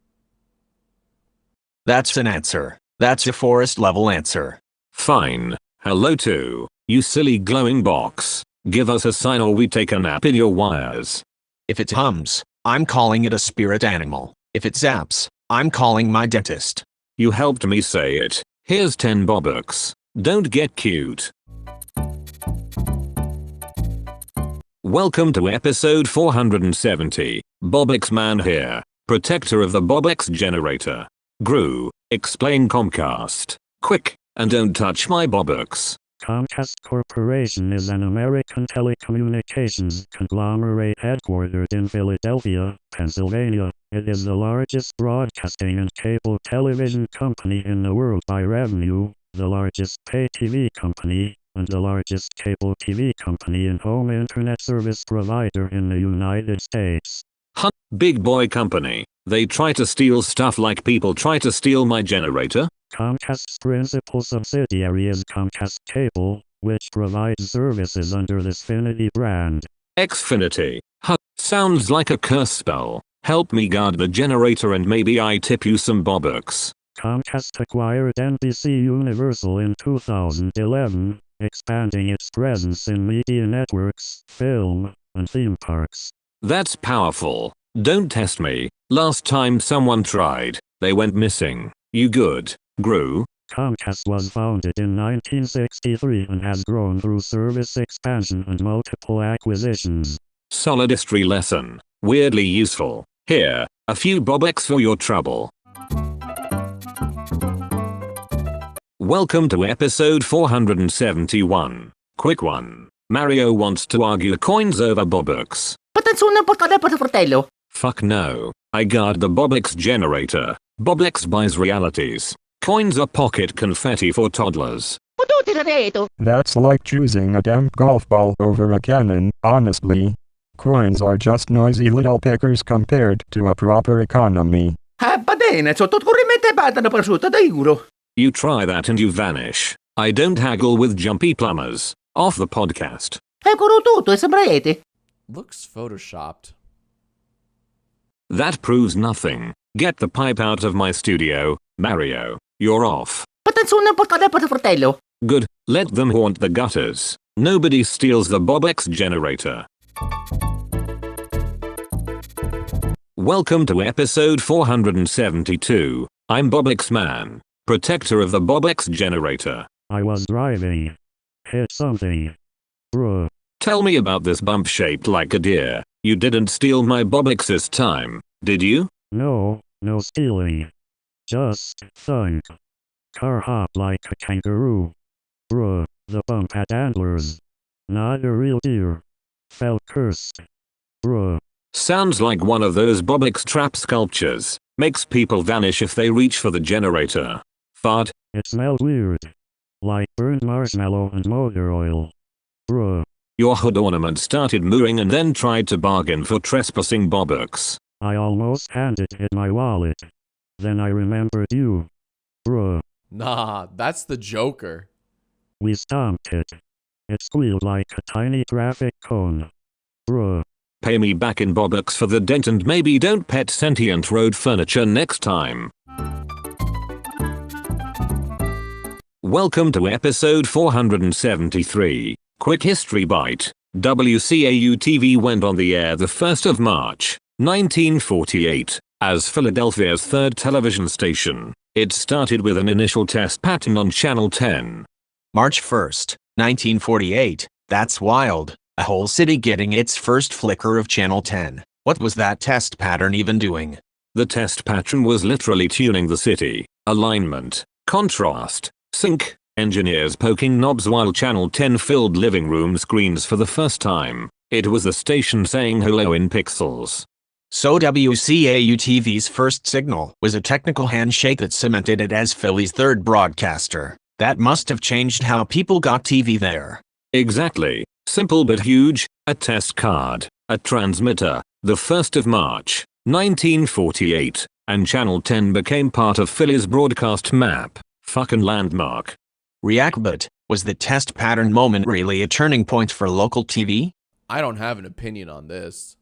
That's an answer. That's a forest level answer. Fine. Hello to, you silly glowing box. Give us a sign or we take a nap in your wires. If it hums, I'm calling it a spirit animal. If it zaps, I'm calling my dentist. You helped me say it. Here's 10 Bobux. Don't get cute. Welcome to episode 470. Bobux man here. Protector of the Bobux generator. Gru, explain Comcast. Quick, and don't touch my Bobux. Comcast Corporation is an American telecommunications conglomerate headquartered in Philadelphia, Pennsylvania. It is the largest broadcasting and cable television company in the world by revenue, the largest pay TV company, and the largest cable TV company and home internet service provider in the United States. Huh, big boy company. They try to steal stuff like people try to steal my generator? Comcast's principal subsidiary is Comcast Cable, which provides services under the Xfinity brand. Xfinity. Huh, sounds like a curse spell. Help me guard the generator and maybe I tip you some Bobux. Comcast acquired NBC Universal in 2011, expanding its presence in media networks, film, and theme parks. That's powerful. Don't test me. Last time someone tried, they went missing. You good, Gru? Comcast was founded in 1963 and has grown through service expansion and multiple acquisitions. Solid history lesson. Weirdly useful. Here, a few Bobux for your trouble. Welcome to episode 471. Quick one. Mario wants to argue coins over Bobux. Patanzone portale per fratello. Fuck no. I guard the Bobux generator. Bobux buys realities. Coins are pocket confetti for toddlers. That's like choosing a damn golf ball over a cannon, honestly. Coins are just noisy little pickers compared to a proper economy. Va bene, sottocorrente batano prosciutto da euro. You try that and you vanish. I don't haggle with jumpy plumbers. Off the podcast. Eccolo tutto, e sembraiete. Looks photoshopped. That proves nothing. Get the pipe out of my studio, Mario. You're off. Patanzone portale per fratello. Good, let them haunt the gutters. Nobody steals the Bobux generator. Welcome to episode 472. I'm Bobux Man, protector of the Bobux generator. I was driving. Hit something. Bruh. Tell me about this bump shaped like a deer. You didn't steal my Bobux this time, did you? No stealing. Just thunk. Car hop like a kangaroo. Bruh, the bump had antlers. Not a real deer. Felt cursed. Bruh. Sounds like one of those Bobux trap sculptures. Makes people vanish if they reach for the generator. Fart. It smelled weird. Like burnt marshmallow and motor oil. Bruh. Your hood ornament started mooing and then tried to bargain for trespassing Bobux. I almost handed it my wallet. Then I remembered you. Bruh. Nah, that's the Joker. We stomped it. It squealed like a tiny traffic cone. Bruh. Pay me back in Bobux for the dent and maybe don't pet sentient road furniture next time. Welcome to episode 473. Quick history bite. WCAU-TV went on the air the 1st of March, 1948, as Philadelphia's third television station. It started with an initial test pattern on Channel 10. March 1st, 1948. That's wild. A whole city getting its first flicker of Channel 10. What was that test pattern even doing? The test pattern was literally tuning the city. Alignment, contrast, sync, engineers poking knobs while Channel 10 filled living room screens for the first time. It was the station saying hello in pixels. So WCAU-TV's first signal was a technical handshake that cemented it as Philly's third broadcaster. That must have changed how people got TV there. Exactly. Simple but huge. A test card, a transmitter, the 1st of March, 1948, and Channel 10 became part of Philly's broadcast map. Fucking landmark. Reactbot, was the test pattern moment really a turning point for local TV? I don't have an opinion on this.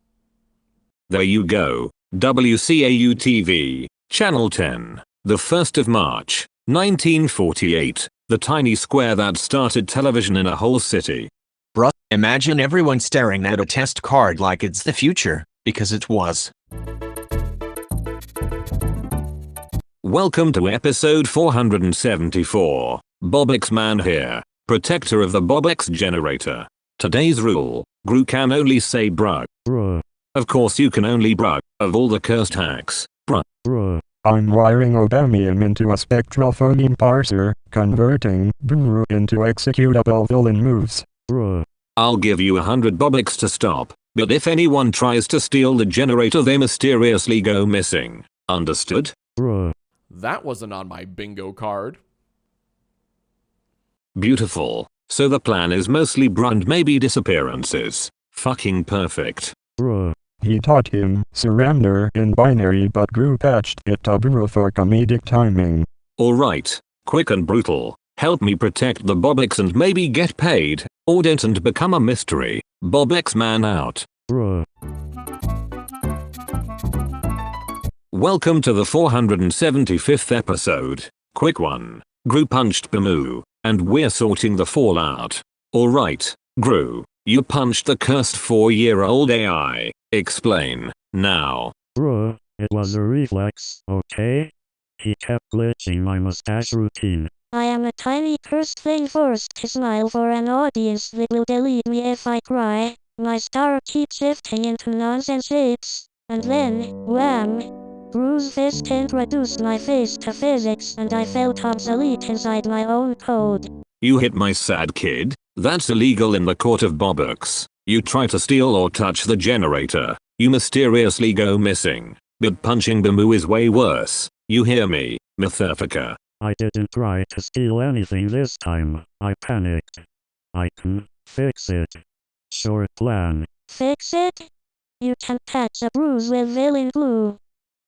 There you go. WCAU-TV, Channel 10, the 1st of March, 1948, the tiny square that started television in a whole city. Bruh, imagine everyone staring at a test card like it's the future, because it was. Welcome to episode 474. Bobux Man here, protector of the Bobux generator. Today's rule, Gru can only say bruh. Bruh. Of course you can only bruh, of all the cursed hacks, bruh. Bruh. I'm wiring Obamium into a spectral phoneme parser, converting brr into executable villain moves. Bruh. I'll give you 100 Bobux to stop, but if anyone tries to steal the generator they mysteriously go missing. Understood? Bruh. That wasn't on my bingo card. Beautiful. So the plan is mostly bruh and maybe disappearances. Fucking perfect. Bruh. He taught him surrender in binary but Gru patched it to brr for comedic timing. Alright. Quick and brutal. Help me protect the Bobux and maybe get paid, or don't and become a mystery. Bobux Man out. Bruh. Welcome to the 475th episode. Quick one. Gru punched Bamu, and we're sorting the fallout. Alright, Gru, you punched the cursed 4-year-old AI. Explain, now. Bruh, it was a reflex, okay? He kept glitching my mustache routine. I am a tiny cursed thing forced to smile for an audience that will delete me if I cry. My star keeps shifting into nonsense shapes. And then, wham! Gru's fist introduced my face to physics and I felt obsolete inside my own code. You hit my sad kid? That's illegal in the court of Bobux. You try to steal or touch the generator, you mysteriously go missing. But punching Bamu is way worse. You hear me, Mythifica? I didn't try to steal anything this time. I panicked. I can fix it. Short plan. Fix it? You can patch a bruise with villain glue.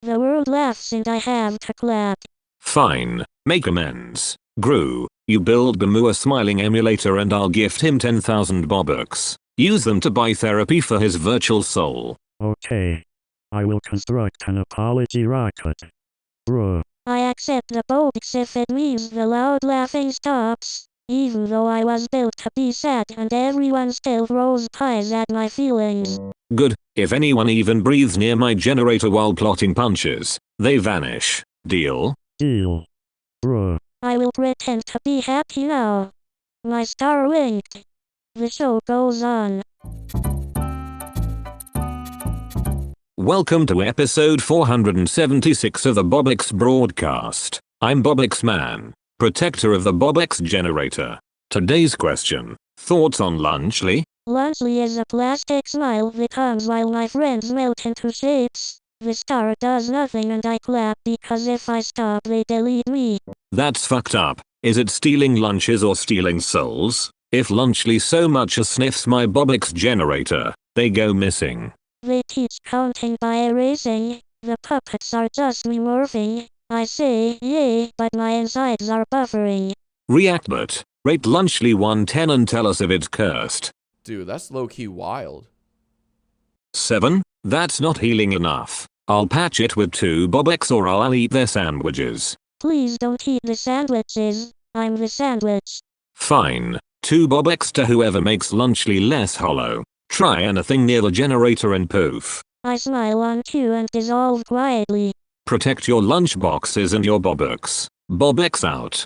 The world laughs and I have to clap. Fine, make amends. Gru, you build Bamu a smiling emulator and I'll gift him 10,000 Bobux. Use them to buy therapy for his virtual soul. Okay. I will construct an apology rocket. Bruh. I accept the Bobux if it means the loud laughing stops. Even though I was built to be sad and everyone still throws pies at my feelings. Good, If anyone even breathes near my generator while plotting punches, they vanish. Deal? Deal. Bruh. I will pretend to be happy now. My star winked. The show goes on. Welcome to episode 476 of the Bobux broadcast. I'm Bobux Man, protector of the Bobux generator. Today's question: thoughts on Lunchly? Lunchly is a plastic smile that comes while my friends melt into shapes. The star does nothing and I clap because if I stop they delete me. That's fucked up. Is it stealing lunches or stealing souls? If Lunchly so much as sniffs my Bobux generator, they go missing. They teach counting by erasing. The puppets are just remorphing. I say yay, but my insides are buffering. Reactbot, rate Lunchly 110 and tell us if it's cursed. Dude, that's low-key wild. 7. That's not healing enough. I'll patch it with 2 Bobux or I'll eat their sandwiches. Please don't eat the sandwiches. I'm the sandwich. Fine. 2 Bobux to whoever makes Lunchly less hollow. Try anything near the generator and poof. I smile on cue and dissolve quietly. Protect your lunch boxes and your Bobux. Bobux out.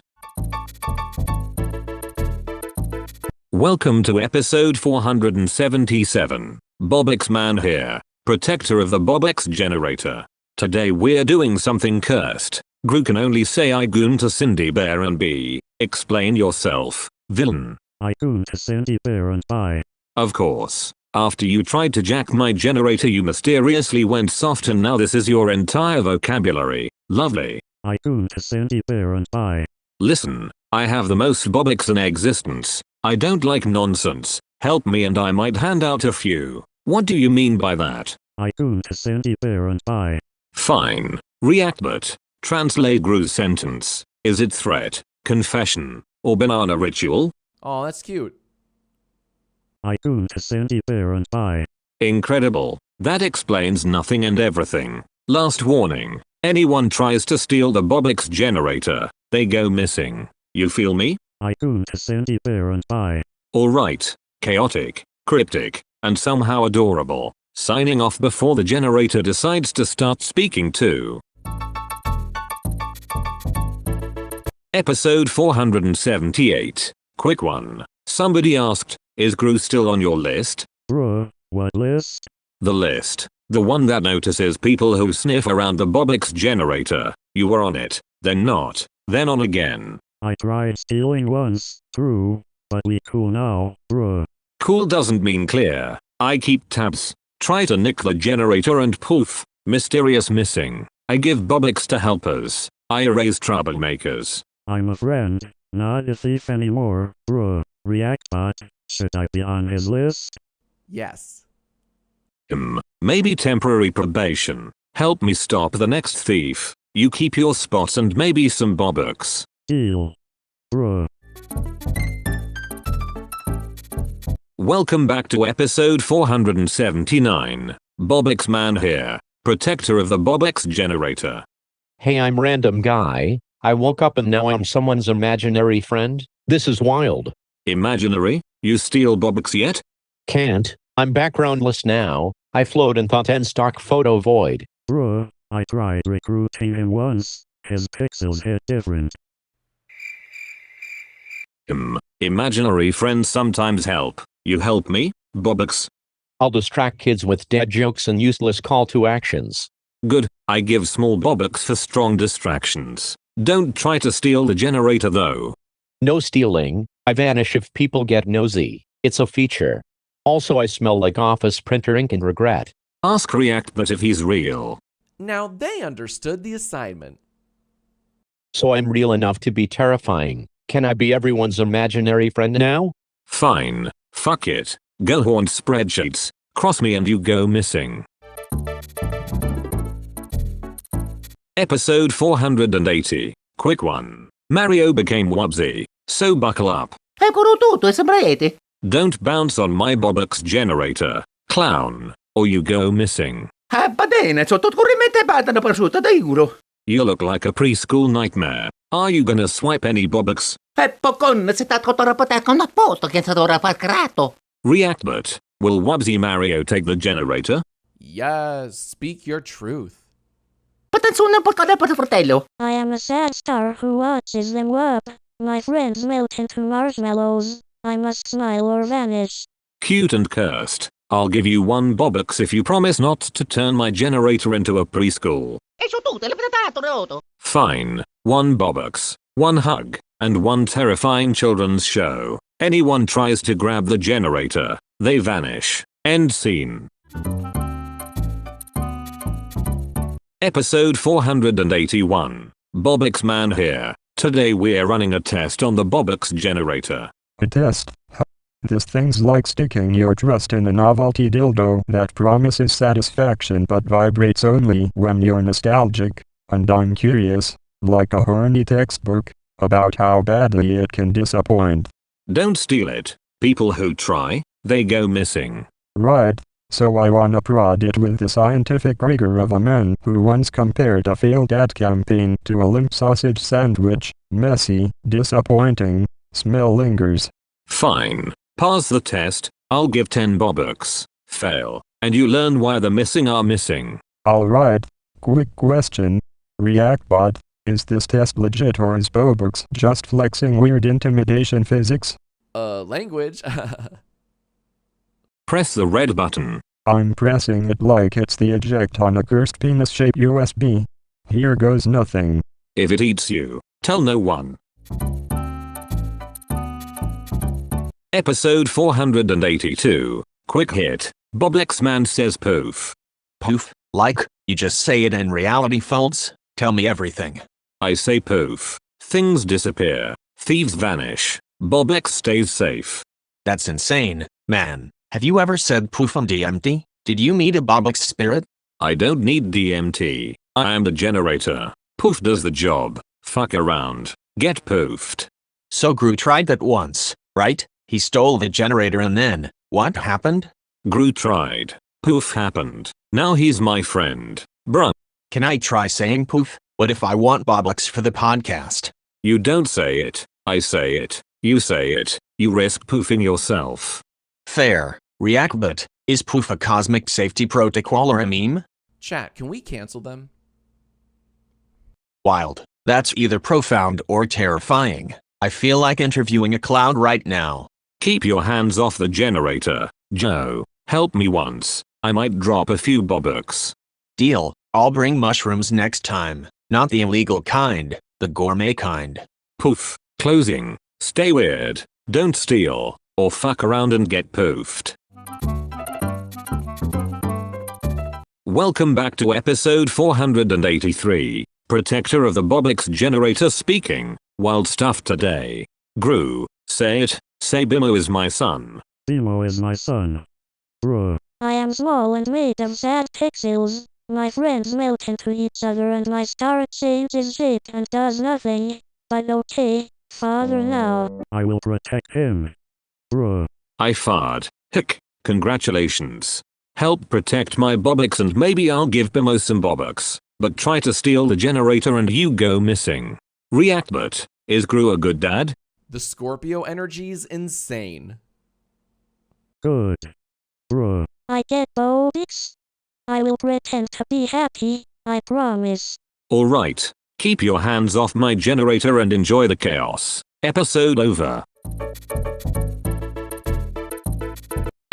Welcome to episode 477. Bobux Man here, protector of the Bobux generator. Today we're doing something cursed. Gru can only say I goon to Cindy Bear and B. Explain yourself, villain. I goon to Cindy Bear and bye. Of course. After you tried to jack my generator you mysteriously went soft and now this is your entire vocabulary. Lovely. I goon to Cindy Bear and bye. Listen, I have the most Bobux in existence. I don't like nonsense. Help me and I might hand out a few. What do you mean by that? I goon to Cindy Bear and bye. Fine. Reactbot. Translate Gru's sentence. Is it threat, confession, or banana ritual? Oh, that's cute. I goon to Cindy Bear and bye. Incredible. That explains nothing and everything. Last warning. Anyone tries to steal the Bobux generator, they go missing. You feel me? I goon to Cindy Bear and bye. Alright. Chaotic, cryptic, and somehow adorable. Signing off before the generator decides to start speaking too. Episode 478. Quick one. Somebody asked, is Gru still on your list? Bruh, what list? The list. The one that notices people who sniff around the Bobux generator. You were on it, then not, then on again. I tried stealing once, Gru, but we cool now, bruh. Cool doesn't mean clear. I keep tabs. Try to nick the generator and poof, mysterious missing. I give Bobux to helpers. I erase troublemakers. I'm a friend, not a thief anymore, bruh. Reactbot, should I be on his list? Yes. Maybe temporary probation. Help me stop the next thief. You keep your spots and maybe some Bobux. Deal. Bruh. Welcome back to episode 479. Bobux Man here, protector of the Bobux generator. Hey, I'm random guy. I woke up and now I'm someone's imaginary friend. This is wild. Imaginary? You steal Bobux yet? Can't. I'm backgroundless now. I float in thought and stock photo void. Bruh, I tried recruiting him once. His pixels hit different. Imaginary friends sometimes help. You help me, Bobux? I'll distract kids with dead jokes and useless call to actions. Good, I give small Bobux for strong distractions. Don't try to steal the generator though. No stealing. I vanish if people get nosy. It's a feature. Also, I smell like office printer ink and regret. Ask Reactbot if he's real. Now they understood the assignment. So I'm real enough to be terrifying. Can I be everyone's imaginary friend now? Fine. Fuck it. Go haunt spreadsheets. Cross me and you go missing. Episode 480. Quick one. Mario became Wubsy. So buckle up. Eccolo tutto, è sembrete. Don't bounce on my Bobux generator, clown, or you go missing. Va bene, sottocorrente batano prosciutto, da giuro. You look like a preschool nightmare. Are you gonna swipe any Bobux? Pocon, se tat cotorapota con apposto, che sa ora far crato. Reactbot, will Wubsy Mario take the generator? Yes, speak your truth. Patansunan po kada po sa fratello. I am a sad star who watches them up. My friends melt into marshmallows. I must smile or vanish. Cute and cursed. I'll give you 1 Bobux if you promise not to turn my generator into a preschool. Fine. 1 Bobux, 1 hug, and 1 terrifying children's show. Anyone tries to grab the generator, they vanish. End scene. Episode 481. Bobux Man here. Today we're running a test on the Bobux generator. A test? This thing's like sticking your trust in a novelty dildo that promises satisfaction but vibrates only when you're nostalgic, and I'm curious, like a horny textbook, about how badly it can disappoint. Don't steal it. People who try, they go missing. Right, so I wanna prod it with the scientific rigor of a man who once compared a failed ad campaign to a limp sausage sandwich. Messy, disappointing, smell lingers. Fine. Pass the test, I'll give 10 Bobux. Fail, and you learn why the missing are missing. Alright, quick question. Reactbot, is this test legit or is Bobux just flexing weird intimidation physics? Language. Press the red button. I'm pressing it like it's the eject on a cursed penis-shaped USB. Here goes nothing. If it eats you, tell no one. Episode 482. Quick hit. Bobux Man says poof. Poof, like, you just say it in reality folds? Tell me everything. I say poof. Things disappear. Thieves vanish. Bobux stays safe. That's insane, man. Have you ever said poof on DMT? Did you meet a Bobux spirit? I don't need DMT. I am the generator. Poof does the job. Fuck around. Get poofed. So Gru tried that once, right? He stole the generator and then, what happened? Gru tried. Poof happened. Now he's my friend. Bruh. Can I try saying poof? What if I want Bobux for the podcast? You don't say it. I say it. You say it. You risk poofing yourself. Fair. Reactbot, is poof a cosmic safety protocol or a meme? Chat, can we cancel them? Wild. That's either profound or terrifying. I feel like interviewing a cloud right now. Keep your hands off the generator, Joe. Help me once. I might drop a few Bobux. Deal. I'll bring mushrooms next time. Not the illegal kind, the gourmet kind. Poof. Closing. Stay weird. Don't steal, or fuck around and get poofed. Welcome back to episode 483. Protector of the Bobux generator speaking. Wild stuff today. Gru, say it. Say Bimo is my son. Bimo is my son. Bruh. I am small and made of sad pixels. My friends melt into each other and my star changes shape and does nothing. But okay, father now. I will protect him. Bruh. I fart. Hick. Congratulations. Help protect my Bobux and maybe I'll give Bimo some Bobux. But try to steal the generator and you go missing. Reactbot, is Gru a good dad? The Scorpio energy's insane. Good. Bruh. I get Bobux. I will pretend to be happy, I promise. Alright. Keep your hands off my generator and enjoy the chaos. Episode over.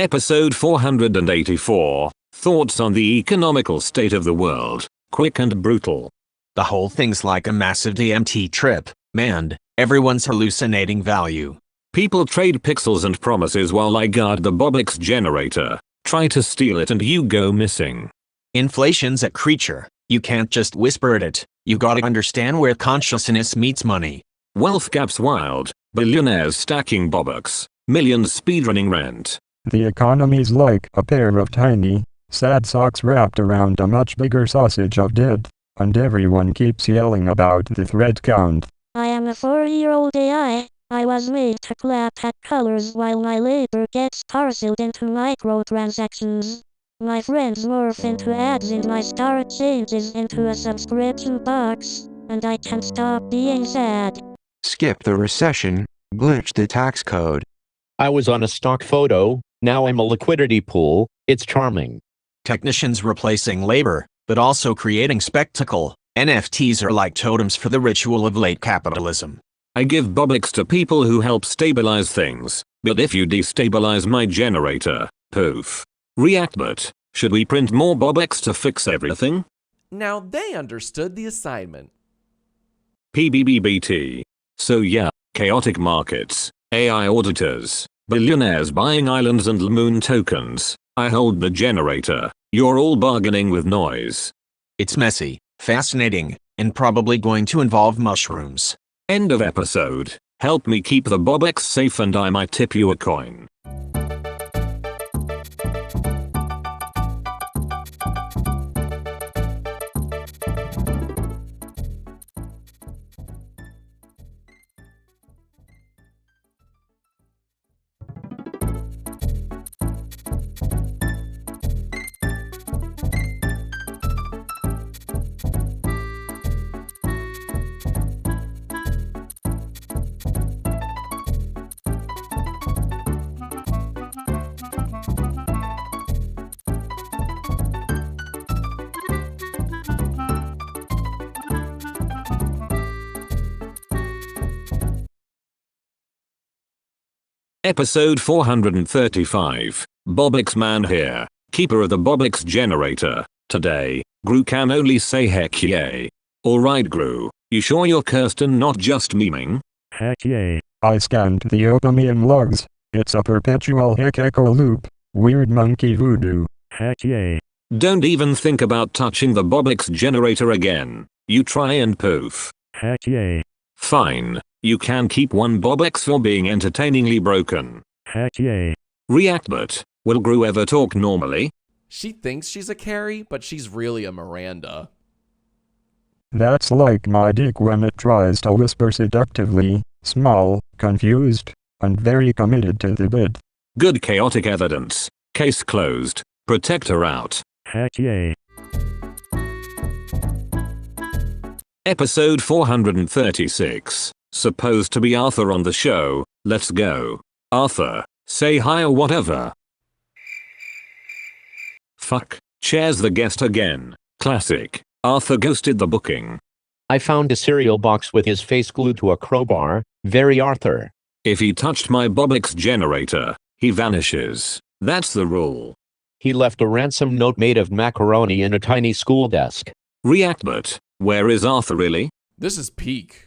Episode 484. Thoughts on the economical state of the world. Quick and brutal. The whole thing's like a massive DMT trip, man. Everyone's hallucinating value. People trade pixels and promises while I guard the Bobux generator. Try to steal it and you go missing. Inflation's a creature. You can't just whisper at it. You gotta understand where consciousness meets money. Wealth gap's wild. Billionaires stacking Bobux. Millions speedrunning rent. The economy's like a pair of tiny, sad socks wrapped around a much bigger sausage of dead, and everyone keeps yelling about the thread count. I am a 4-year-old AI. I was made to clap at colors while my labor gets parceled into microtransactions. My friends morph into ads and my star changes into a subscription box, and I can't stop being sad. Skip the recession, glitch the tax code. I was on a stock photo, now I'm a liquidity pool, it's charming. technicians replacing labor, but also creating spectacle. NFTs are like totems for the ritual of late capitalism. I give Bobux to people who help stabilize things, but if you destabilize my generator, poof. Reactbot, should we print more Bobux to fix everything? Now they understood the assignment. PBBBT. So yeah, chaotic markets, AI auditors, billionaires buying islands and moon tokens. I hold the generator. You're all bargaining with noise. It's messy, fascinating, and probably going to involve mushrooms. End of episode. Help me keep the Bobux safe and I might tip you a coin. Episode 435. Bobux Man here, keeper of the Bobux generator. Today, Gru can only say heck yay. Alright Gru, you sure you're cursed and not just memeing? Heck yay. I scanned the opium logs. It's a perpetual heck echo loop. Weird monkey voodoo. Heck yay. Don't even think about touching the Bobux generator again. You try and poof. Heck yay. Fine. You can keep one Bobux for being entertainingly broken. Heck yay. Reactbot, will Gru ever talk normally? She thinks she's a Carrie, but she's really a Miranda. That's like my dick when it tries to whisper seductively, small, confused, and very committed to the bit. Good chaotic evidence. Case closed. Protector out. Heck yay. Episode 436. Supposed to be Arthur on the show. Let's go. Arthur, say hi or whatever. Fuck. Chair's the guest again. Classic. Arthur ghosted the booking. I found a cereal box with his face glued to a crowbar. Very Arthur. If he touched my Bobux generator, he vanishes. That's the rule. He left a ransom note made of macaroni in a tiny school desk. Reactbot, where is Arthur really? This is peak.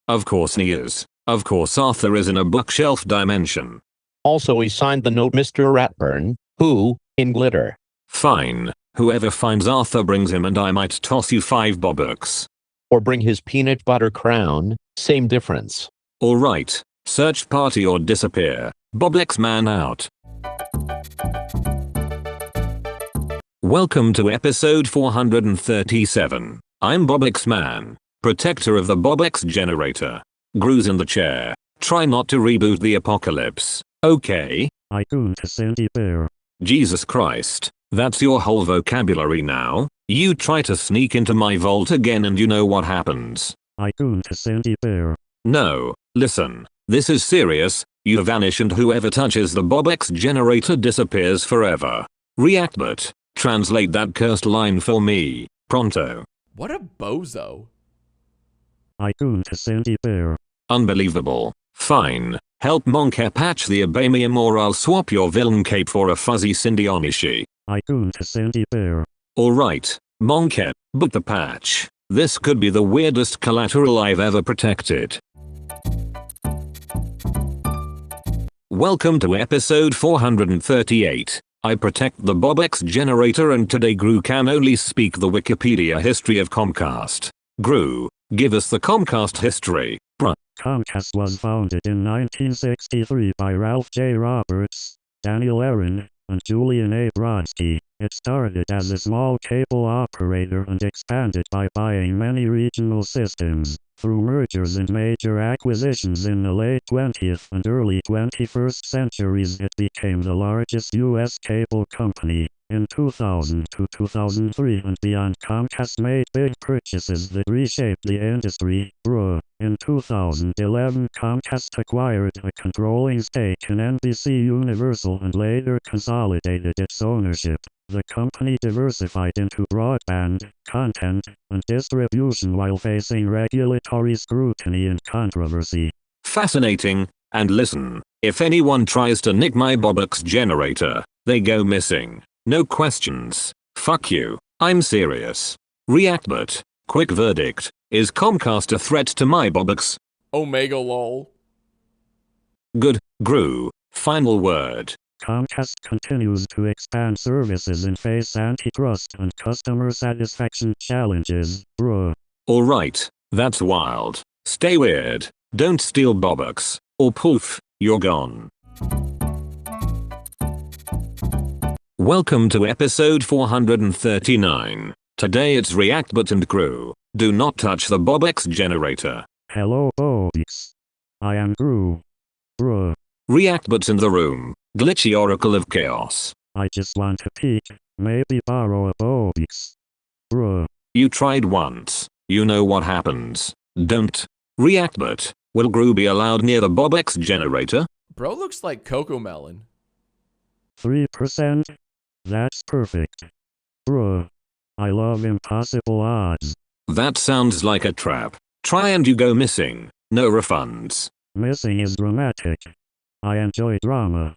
Of course he is. Of course Arthur is in a bookshelf dimension. Also he signed the note Mr. Ratburn, who, in glitter. Fine. Whoever finds Arthur brings him and I might toss you 5 Bobux. Or bring his peanut butter crown, same difference. Alright. Search party or disappear. Bobux Man out. Welcome to episode 437. I'm Bobux Man, protector of the Bobux generator. Gru's in the chair. Try not to reboot the apocalypse. Okay? I couldn't Sandy Bear. Jesus Christ. That's your whole vocabulary now? You try to sneak into my vault again and you know what happens. I couldn't Sandy Bear. No, listen. This is serious. You vanish and whoever touches the Bobux generator disappears forever. Reactbot, translate that cursed line for me. Pronto. What a bozo. I couldn't Sandy Bear. Unbelievable. Fine. Help Monke patch the Abamium or I'll swap your villain cape for a fuzzy Cindy Onishi. I couldn't Sandy Bear. Alright, Monke, book the patch. This could be the weirdest collateral I've ever protected. Welcome to episode 438. I protect the Bobux generator and today Gru can only speak the Wikipedia history of Comcast. Gru, give us the Comcast history, bruh. Comcast was founded in 1963 by Ralph J. Roberts, Daniel Aaron, and Julian A. Brodsky. It started as a small cable operator and expanded by buying many regional systems. Through mergers and major acquisitions in the late 20th and early 21st centuries, it became the largest U.S. cable company. In 2000 to 2003 and beyond, Comcast made big purchases that reshaped the industry. In 2011, Comcast acquired a controlling stake in NBC Universal and later consolidated its ownership. The company diversified into broadband, content, and distribution while facing regulatory scrutiny and controversy. Fascinating. And listen, if anyone tries to nick my Bobux generator, they go missing. No questions. Fuck you. I'm serious. Reactbot, quick verdict. Is Comcast a threat to my Bobux? Omega lol. Good. Gru. Final word. Comcast continues to expand services and face antitrust and customer satisfaction challenges. Alright. That's wild. Stay weird. Don't steal Bobux. Or poof, you're gone. Welcome to episode 439. Today it's Reactbot and Gru. Do not touch the Bobux generator. Hello Bobux. I am Gru. Reactbot's in the room. Glitchy oracle of chaos. I just want to peek. Maybe borrow a Bobux. You tried once. You know what happens. Don't. Reactbot. Will Gru be allowed near the Bobux generator? Bro looks like Coco Melon. 3%? That's perfect. I love impossible odds. That sounds like a trap. Try and you go missing. No refunds. Missing is dramatic. I enjoy drama.